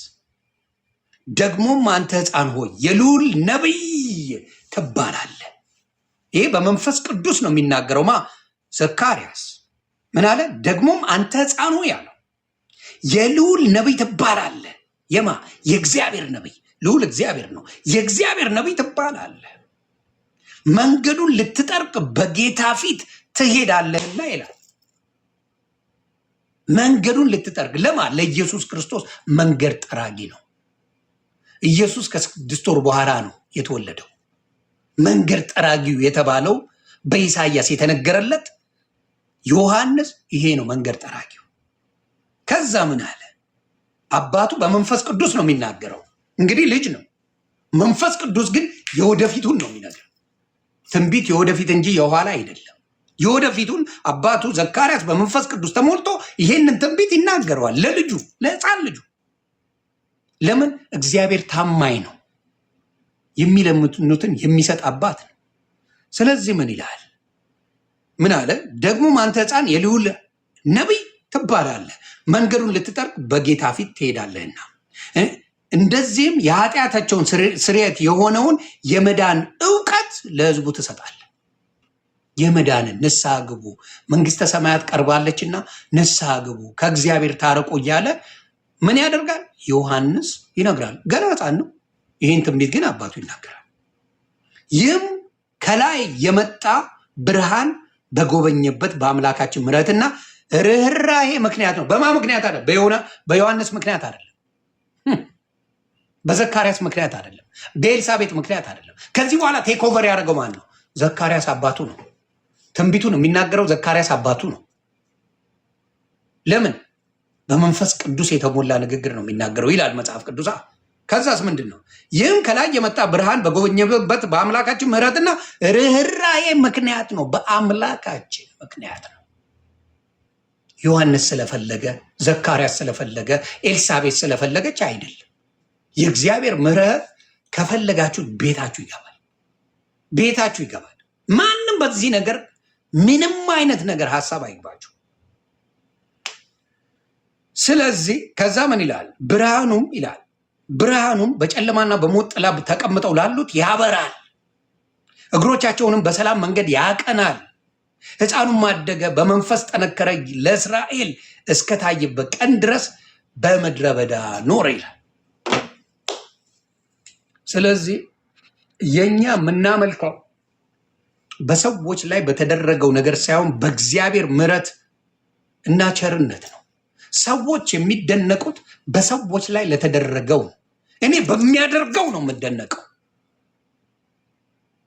ደግሞም አንተ ሕፃን ሆይ የልዑል ነቢይ ትባላለህ። ይሄ በመንፈስ ቅዱስ ነው የሚናገረው። ዘካርያስ ምን አለ? ደግሞም አንተ ሕፃን ሆይ ያለው የልዑል ነቢይ ትባላለህ። የእግዚአብሔር ነቢይ። ልዑል እግዚአብሔር ነው። የእግዚአብሔር ነቢይ ትባላለህ። መንገዱን ልትጠርቅ በጌታ ፊት ትሄዳለህና ይላል። መንገዱን ልትጠርግ ለኢየሱስ ክርስቶስ መንገድ ጠራጊ ነው። ኢየሱስ ከ6 ወር በኋላ ነው የተወለደው። መንገድ ጠራጊው የተባለው በኢሳይያስ የተነገረለት ዮሐንስ ይሄ ነው መንገድ ጠራጊው። ከዛ ምን አለ? አባቱ በመንፈስ ቅዱስ ነው የሚናገረው። እንግዲህ ልጅ ነው። መንፈስ ቅዱስ ግን የወደፊቱን ነው የሚነግረው። ትንቢት የወደፊት እንጂ የኋላ አይደለም። የወደፊቱን አባቱ ዘካርያስ በመንፈስ ቅዱስ ተሞልቶ ይሄንን ትንቢት ይናገረዋል ለልጁ፣ ለሕፃን ልጁ። ለምን? እግዚአብሔር ታማኝ ነው። የሚለምኑትን የሚሰጥ አባት ነው። ስለዚህ ምን ይላል? ምን አለ? ደግሞም አንተ ሕፃን የልዑል ነቢይ ትባላለህ፣ መንገዱን ልትጠርግ በጌታ ፊት ትሄዳለህና እንደዚህም የኃጢአታቸውን ስርየት የሆነውን የመዳን እውቀት ለሕዝቡ ትሰጣለህ። የመዳንን ንስሐ ግቡ፣ መንግስተ ሰማያት ቀርባለችና ንስሐ ግቡ፣ ከእግዚአብሔር ታረቁ እያለ ምን ያደርጋል? ዮሐንስ ይነግራል። ገና ሕፃን ነው። ይህን ትንቢት ግን አባቱ ይናገራል። ይህም ከላይ የመጣ ብርሃን በጎበኘበት በአምላካችን ምሕረትና ርኅራኄ ምክንያት ነው። በማ ምክንያት አለ? በዮሐንስ ምክንያት አይደለም። በዘካርያስ ምክንያት አይደለም። በኤልሳቤጥ ምክንያት አይደለም። ከዚህ በኋላ ቴክ ኦቨር ያደረገው ማን ነው? ዘካርያስ አባቱ ነው። ትንቢቱን የሚናገረው ዘካርያስ አባቱ ነው። ለምን? በመንፈስ ቅዱስ የተሞላ ንግግር ነው የሚናገረው ይላል መጽሐፍ ቅዱስ። ከዛስ ምንድን ነው? ይህም ከላይ የመጣ ብርሃን በጎበኘበት በአምላካችን ምሕረትና ርኅራኄ ምክንያት ነው። በአምላካችን ምክንያት ነው። ዮሐንስ ስለፈለገ፣ ዘካርያስ ስለፈለገ፣ ኤልሳቤጥ ስለፈለገች አይደለም። የእግዚአብሔር ምሕረት ከፈለጋችሁ ቤታችሁ ይገባል። ቤታችሁ ይገባል። ማንም በዚህ ነገር ምንም አይነት ነገር ሀሳብ አይግባችሁ። ስለዚህ ከዛ ምን ይላል? ብርሃኑም ይላል ብርሃኑም በጨለማና በሞት ጥላ ተቀምጠው ላሉት ያበራል፣ እግሮቻቸውንም በሰላም መንገድ ያቀናል። ሕፃኑም አደገ፣ በመንፈስ ጠነከረ፣ ለእስራኤል እስከታየበት ቀን ድረስ በምድረ በዳ ኖረ ይላል። ስለዚህ የኛ የምናመልከው በሰዎች ላይ በተደረገው ነገር ሳይሆን በእግዚአብሔር ምሕረት እና ቸርነት ነው። ሰዎች የሚደነቁት በሰዎች ላይ ለተደረገው ነው። እኔ በሚያደርገው ነው የምደነቀው።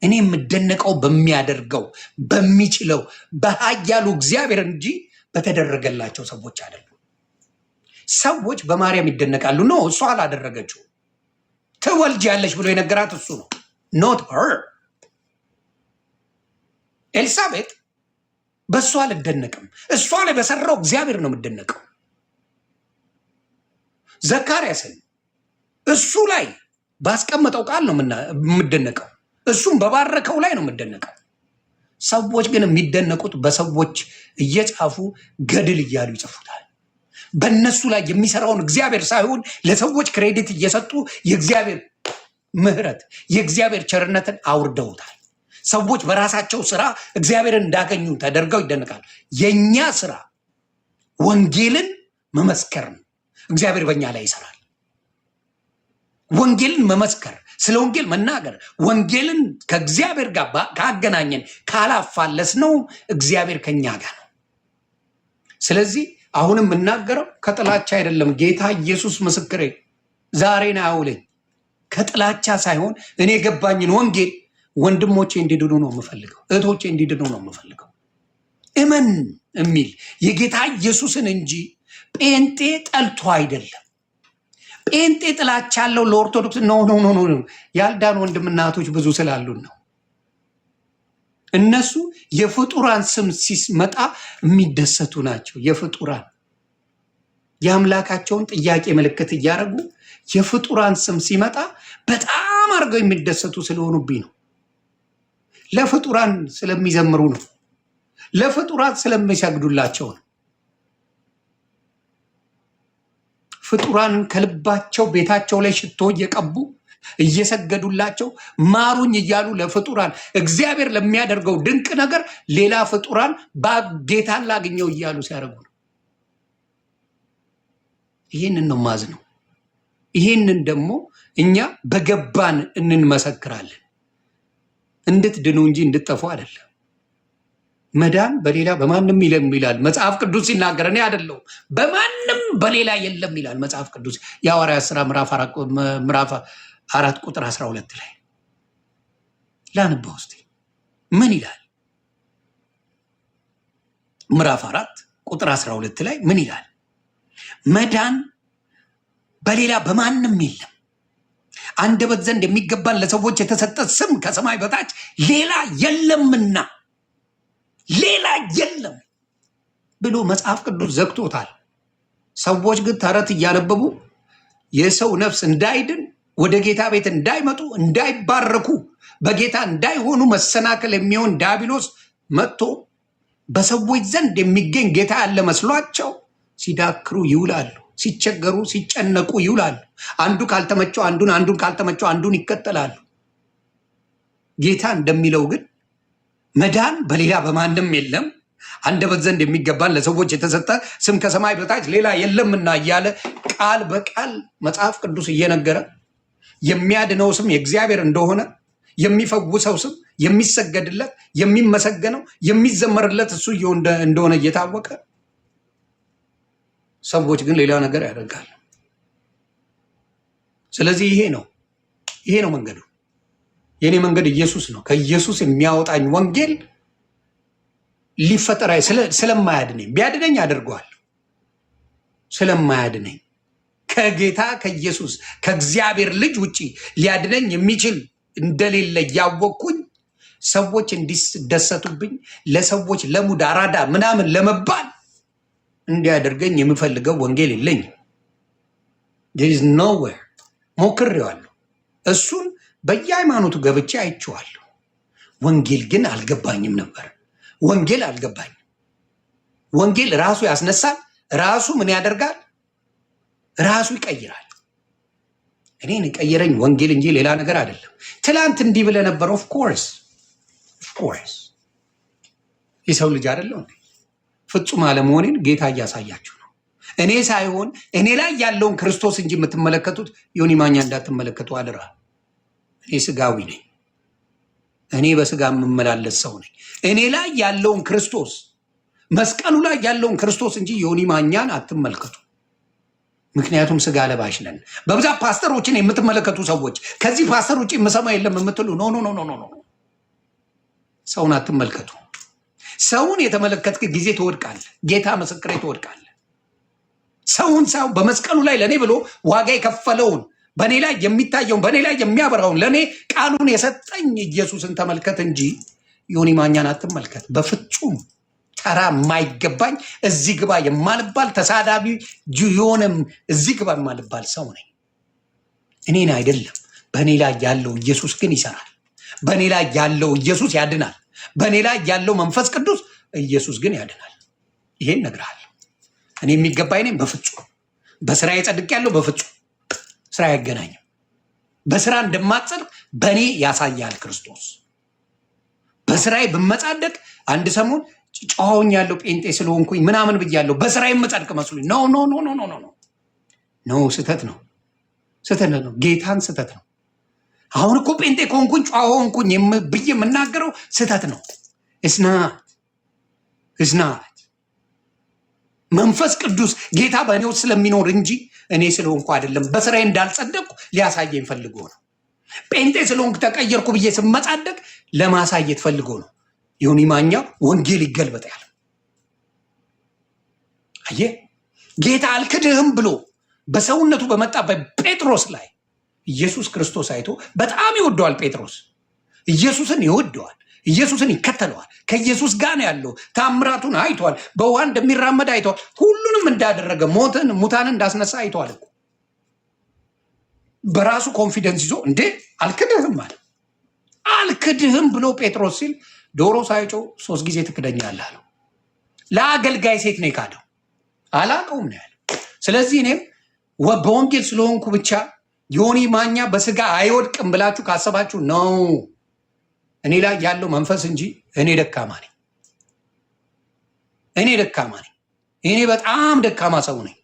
እኔ የምደነቀው በሚያደርገው በሚችለው በኃያሉ እግዚአብሔር እንጂ በተደረገላቸው ሰዎች አይደሉም። ሰዎች በማርያም ይደነቃሉ። ነው እሷ አላደረገችው። ትወልጃለሽ ብሎ የነገራት እሱ ነው፣ ኖት ሄር። ኤልሳቤጥ በእሷ አልደነቅም። እሷ ላይ በሰራው እግዚአብሔር ነው የምደነቀው። ዘካርያስን እሱ ላይ ባስቀመጠው ቃል ነው የምደነቀው። እሱም በባረከው ላይ ነው የምደነቀው። ሰዎች ግን የሚደነቁት በሰዎች እየጻፉ ገድል እያሉ ይጽፉታል። በእነሱ ላይ የሚሰራውን እግዚአብሔር ሳይሆን ለሰዎች ክሬዲት እየሰጡ የእግዚአብሔር ምሕረት የእግዚአብሔር ቸርነትን አውርደውታል። ሰዎች በራሳቸው ስራ እግዚአብሔርን እንዳገኙ ተደርገው ይደነቃል። የኛ ስራ ወንጌልን መመስከር ነው። እግዚአብሔር በእኛ ላይ ይሰራል። ወንጌልን መመስከር፣ ስለ ወንጌል መናገር፣ ወንጌልን ከእግዚአብሔር ጋር ካገናኘን ካላፋለስ ነው እግዚአብሔር ከኛ ጋር ነው። ስለዚህ አሁንም የምናገረው ከጥላቻ አይደለም። ጌታ ኢየሱስ ምስክሬ ዛሬን አያውለኝ። ከጥላቻ ሳይሆን እኔ የገባኝን ወንጌል ወንድሞቼ እንዲድኑ ነው የምፈልገው፣ እህቶቼ እንዲድኑ ነው የምፈልገው። እመን የሚል የጌታ ኢየሱስን እንጂ ጴንጤ ጠልቶ አይደለም። ጴንጤ ጥላቻ ያለው ለኦርቶዶክስ ነው። ያልዳን ወንድምና እህቶች ብዙ ስላሉን ነው። እነሱ የፍጡራን ስም ሲመጣ የሚደሰቱ ናቸው። የፍጡራን የአምላካቸውን ጥያቄ ምልክት እያደረጉ የፍጡራን ስም ሲመጣ በጣም አድርገው የሚደሰቱ ስለሆኑብኝ ነው። ለፍጡራን ስለሚዘምሩ ነው። ለፍጡራን ስለሚሰግዱላቸው ነው። ፍጡራንን ከልባቸው ቤታቸው ላይ ሽቶ እየቀቡ እየሰገዱላቸው ማሩኝ እያሉ ለፍጡራን እግዚአብሔር ለሚያደርገው ድንቅ ነገር ሌላ ፍጡራን ጌታን ላግኘው እያሉ ሲያደርጉ ነው። ይህንን ነው ማዝነው። ይህንን ደግሞ እኛ በገባን እንመሰክራለን። እንድትድኑ እንጂ እንድትጠፉ አይደለም። መዳን በሌላ በማንም የለም ይላል መጽሐፍ ቅዱስ ሲናገር፣ እኔ አይደለሁም በማንም በሌላ የለም ይላል መጽሐፍ ቅዱስ የሐዋርያት ሥራ ምዕራፍ 4 ቁጥር 12 ላይ ላንብበው እስቲ ምን ይላል? ምዕራፍ 4 ቁጥር 12 ላይ ምን ይላል? መዳን በሌላ በማንም የለም፣ አንደበት ዘንድ የሚገባን ለሰዎች የተሰጠ ስም ከሰማይ በታች ሌላ የለምና፣ ሌላ የለም ብሎ መጽሐፍ ቅዱስ ዘግቶታል። ሰዎች ግን ተረት እያነበቡ የሰው ነፍስ እንዳይድን፣ ወደ ጌታ ቤት እንዳይመጡ፣ እንዳይባረኩ፣ በጌታ እንዳይሆኑ መሰናከል የሚሆን ዲያብሎስ መጥቶ በሰዎች ዘንድ የሚገኝ ጌታ ያለ መስሏቸው ሲዳክሩ ይውላሉ። ሲቸገሩ ሲጨነቁ ይውላሉ። አንዱ ካልተመቸው አንዱን፣ አንዱን ካልተመቸው አንዱን ይከተላሉ። ጌታ እንደሚለው ግን መዳን በሌላ በማንም የለም፣ አንደበት ዘንድ የሚገባን ለሰዎች የተሰጠ ስም ከሰማይ በታች ሌላ የለምና እያለ ቃል በቃል መጽሐፍ ቅዱስ እየነገረ የሚያድነው ስም የእግዚአብሔር እንደሆነ፣ የሚፈውሰው ስም የሚሰገድለት፣ የሚመሰገነው፣ የሚዘመርለት እሱ እንደሆነ እየታወቀ ሰዎች ግን ሌላ ነገር ያደርጋል። ስለዚህ ይሄ ነው መንገዱ። የኔ መንገድ ኢየሱስ ነው። ከኢየሱስ የሚያወጣኝ ወንጌል ሊፈጠር ስለማያድነኝ፣ ቢያድነኝ አድርገዋል። ስለማያድነኝ ከጌታ ከኢየሱስ ከእግዚአብሔር ልጅ ውጪ ሊያድነኝ የሚችል እንደሌለ እያወቅኩኝ ሰዎች እንዲደሰቱብኝ፣ ለሰዎች ለሙድ አራዳ ምናምን ለመባል እንዲያደርገኝ የምፈልገው ወንጌል የለኝም። there is nowhere ሞክሬዋለሁ። እሱን በየሃይማኖቱ ገብቼ አይቼዋለሁ። ወንጌል ግን አልገባኝም ነበር። ወንጌል አልገባኝም። ወንጌል ራሱ ያስነሳል፣ ራሱ ምን ያደርጋል? ራሱ ይቀይራል። እኔን የቀየረኝ ወንጌል እንጂ ሌላ ነገር አይደለም። ትላንት እንዲህ ብለህ ነበር። ኦፍ ኮርስ የሰው ልጅ አይደለሁ እንዴ? ፍጹም አለመሆኔን ጌታ እያሳያችሁ ነው። እኔ ሳይሆን እኔ ላይ ያለውን ክርስቶስ እንጂ የምትመለከቱት ዮኒ ማኛ እንዳትመለከቱ አደራ። እኔ ስጋዊ ነኝ። እኔ በስጋ የምመላለስ ሰው ነኝ። እኔ ላይ ያለውን ክርስቶስ፣ መስቀሉ ላይ ያለውን ክርስቶስ እንጂ ዮኒ ማኛን አትመልከቱ። ምክንያቱም ስጋ ለባሽ ነን። በብዛት ፓስተሮችን የምትመለከቱ ሰዎች ከዚህ ፓስተር ውጭ የምሰማ የለም የምትሉ ኖ፣ ሰውን አትመልከቱ። ሰውን የተመለከትክ ጊዜ ትወድቃለህ። ጌታ ምስክሬ ትወድቃለህ። ሰውን ሳይሆን በመስቀሉ ላይ ለእኔ ብሎ ዋጋ የከፈለውን በእኔ ላይ የሚታየውን በእኔ ላይ የሚያበራውን ለእኔ ቃሉን የሰጠኝ ኢየሱስን ተመልከት እንጂ ዮኒ ማኛን አትመልከት። በፍጹም ተራ የማይገባኝ እዚህ ግባ የማልባል ተሳዳቢ የሆነም እዚህ ግባ የማልባል ሰው ነኝ። እኔን አይደለም። በእኔ ላይ ያለው ኢየሱስ ግን ይሰራል። በእኔ ላይ ያለው ኢየሱስ ያድናል። በእኔ ላይ ያለው መንፈስ ቅዱስ ኢየሱስ ግን ያድናል። ይሄን እነግርሃለሁ። እኔ የሚገባኝ ነኝ በፍጹም። በስራ የጸድቅ ያለው በፍጹም ስራ አይገናኝም። በስራ እንደማጸድቅ በእኔ ያሳያል ክርስቶስ። በስራዬ ብመጻደቅ አንድ ሰሞን ጨዋውኝ ያለው ጴንጤ ስለሆንኩኝ ምናምን ብያለሁ። በስራ የምጸድቅ መስሉኝ። ኖ ኖ ኖ ኖ ኖ ኖ ኖ፣ ስህተት ነው፣ ስህተት ነው፣ ጌታን ስህተት ነው። አሁን እኮ ጴንጤ ከሆንኩኝ ጨዋ ሆንኩኝ ብዬ የምናገረው ስህተት ነው። እስናት መንፈስ ቅዱስ ጌታ በእኔ ውስጥ ስለሚኖር እንጂ እኔ ስለሆንኩ አይደለም። በስራዬ እንዳልጸደቅኩ ሊያሳየኝ ፈልጎ ነው። ጴንጤ ስለሆንኩ ተቀየርኩ ብዬ ስመጻደቅ ለማሳየት ፈልጎ ነው። ዮኒ ማኛ ወንጌል ይገልበጥ ያለ አየህ፣ ጌታ አልክድህም ብሎ በሰውነቱ በመጣ በጴጥሮስ ላይ ኢየሱስ ክርስቶስ አይቶ በጣም ይወደዋል። ጴጥሮስ ኢየሱስን ይወደዋል፣ ኢየሱስን ይከተለዋል። ከኢየሱስ ጋር ነው ያለው። ታምራቱን አይቷል። በውሃ እንደሚራመድ አይቷል። ሁሉንም እንዳደረገ ሙታንን እንዳስነሳ አይቷል እኮ። በራሱ ኮንፊደንስ ይዞ እንዴ አልክድህም አለ። አልክድህም ብሎ ጴጥሮስ ሲል ዶሮ ሳይጮ 3 ጊዜ ትክደኛለህ አለው። ለአገልጋይ ሴት ነው የካደው። አላውቀውም ነው ያለው። ስለዚህ እኔም በወንጌል ስለሆንኩ ብቻ ዮኒ ማኛ በስጋ አይወድቅም ብላችሁ ካሰባችሁ ነው እኔ ላይ ያለው መንፈስ እንጂ እኔ ደካማ ነኝ። እኔ ደካማ ነኝ። እኔ በጣም ደካማ ሰው ነኝ።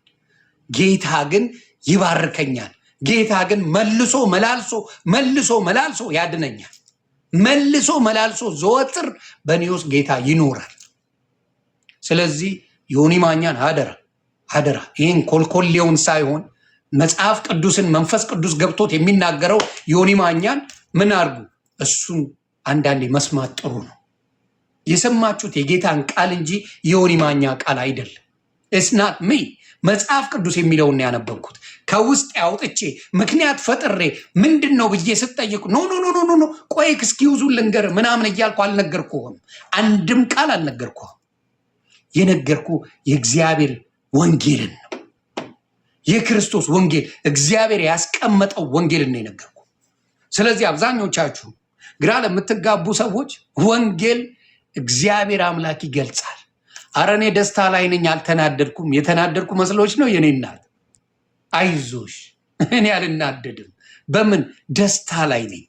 ጌታ ግን ይባርከኛል። ጌታ ግን መልሶ መላልሶ ያድነኛል። መልሶ መላልሶ ዘወትር በእኔ ውስጥ ጌታ ይኖራል። ስለዚህ ዮኒ ማኛን አደራ ይህን ኮልኮሌውን ሳይሆን መጽሐፍ ቅዱስን መንፈስ ቅዱስ ገብቶት የሚናገረው ዮኒ ማኛን ምን አድርጉ? እሱን አንዳንዴ መስማት ጥሩ ነው። የሰማችሁት የጌታን ቃል እንጂ የዮኒ ማኛ ቃል አይደለም። እስናት ሚ መጽሐፍ ቅዱስ የሚለውን ያነበብኩት ከውስጥ ያውጥቼ ምክንያት ፈጥሬ ምንድን ነው ብዬ ስጠይቁ ኖ ኖ ኖ ኖ ቆይ እስኪውዙ ልንገር ምናምን እያልኩ አልነገርኩህም። አንድም ቃል አልነገርኩህም። የነገርኩ የእግዚአብሔር ወንጌልን ነው። የክርስቶስ ወንጌል እግዚአብሔር ያስቀመጠው ወንጌልን ነው የነገርኩ። ስለዚህ አብዛኞቻችሁ ግራ ለምትጋቡ ሰዎች ወንጌል እግዚአብሔር አምላክ ይገልጻል። አረ እኔ ደስታ ላይ ነኝ አልተናደድኩም። የተናደድኩ መስሎች ነው የኔ እናት። አይዞሽ እኔ አልናደድም። በምን ደስታ ላይ ነኝ?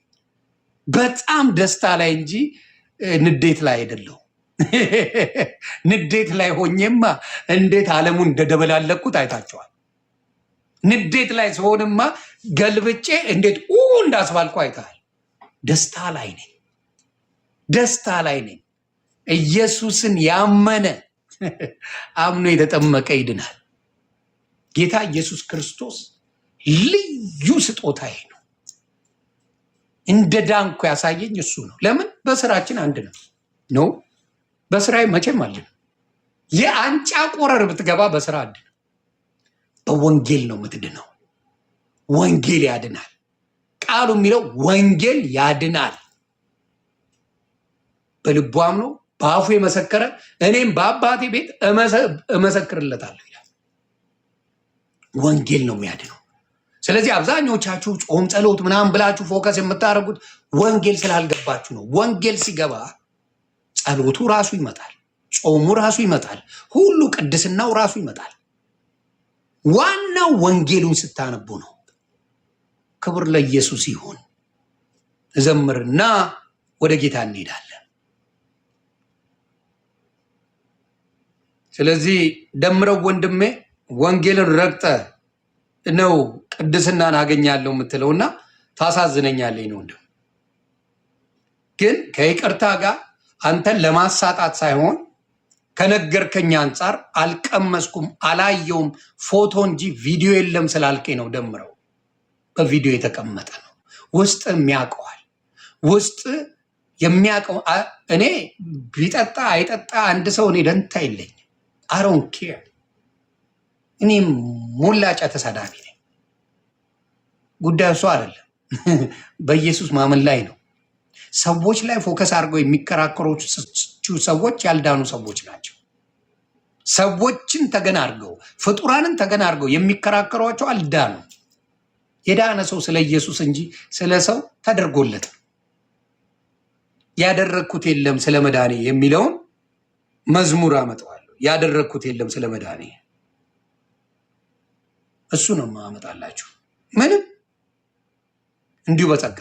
በጣም ደስታ ላይ እንጂ ንዴት ላይ አይደለሁ። ንዴት ላይ ሆኜማ እንዴት ዓለሙን እንደደበላለኩት አይታቸዋል። ንዴት ላይ ሲሆንማ ገልብጬ እንዴት እንዳስባልኩ አይተሃል። ደስታ ላይ ነኝ። ደስታ ላይ ነኝ። ኢየሱስን ያመነ አምኖ የተጠመቀ ይድናል። ጌታ ኢየሱስ ክርስቶስ ልዩ ስጦታዬ ነው። እንደ ዳንኩ ያሳየኝ እሱ ነው። ለምን? በስራችን አንድ ነው። በስራዬ መቼም አለ የአንጫ ቆረር ብትገባ በስራ አንድ ነው። በወንጌል ነው የምትድነው። ወንጌል ያድናል። ቃሉ የሚለው ወንጌል ያድናል። በልቡ አምኖ በአፉ የመሰከረ እኔም በአባቴ ቤት እመሰክርለታለሁ ይላል። ወንጌል ነው የሚያድነው። ስለዚህ አብዛኞቻችሁ ጾም፣ ጸሎት ምናምን ብላችሁ ፎከስ የምታደርጉት ወንጌል ስላልገባችሁ ነው። ወንጌል ሲገባ ጸሎቱ ራሱ ይመጣል፣ ጾሙ ራሱ ይመጣል፣ ሁሉ ቅድስናው ራሱ ይመጣል። ዋናው ወንጌሉን ስታነቡ ነው። ክብር ለኢየሱስ ይሁን። እዘምርና ወደ ጌታ እንሄዳለን። ስለዚህ ደምረው ወንድሜ ወንጌልን ረግጠ ነው ቅድስናን አገኛለሁ የምትለውና ታሳዝነኛለኝ ነው። ወንድም ግን ከይቅርታ ጋር አንተን ለማሳጣት ሳይሆን ከነገርከኝ አንጻር አልቀመስኩም፣ አላየውም ፎቶ እንጂ ቪዲዮ የለም ስላልከኝ ነው። ደምረው በቪዲዮ የተቀመጠ ነው። ውስጥ የሚያውቀዋል። ውስጥ የሚያውቀው እኔ ቢጠጣ አይጠጣ አንድ ሰው እኔ ደንታ የለኝም። አሮን ኬር እኔ ሞላጫ ተሳዳቢ ነኝ። ጉዳዩ እሱ አይደለም። በኢየሱስ ማመን ላይ ነው። ሰዎች ላይ ፎከስ አድርገው የሚከራከሩ ሰዎች ያልዳኑ ሰዎች ናቸው። ሰዎችን ተገን አድርገው ፍጡራንን ተገን አድርገው የሚከራከሯቸው አልዳኑ። የዳነ ሰው ስለ ኢየሱስ እንጂ ስለ ሰው ተደርጎለት ያደረግኩት የለም ስለ መዳኔ የሚለውን መዝሙር አመጣዋለሁ። ያደረግኩት የለም ስለ መዳኔ እሱ ነው ማመጣላችሁ። ምንም እንዲሁ በጸጋ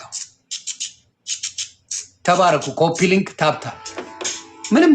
ተባረኩ። ኮፒ ሊንክ ታብታ ምንም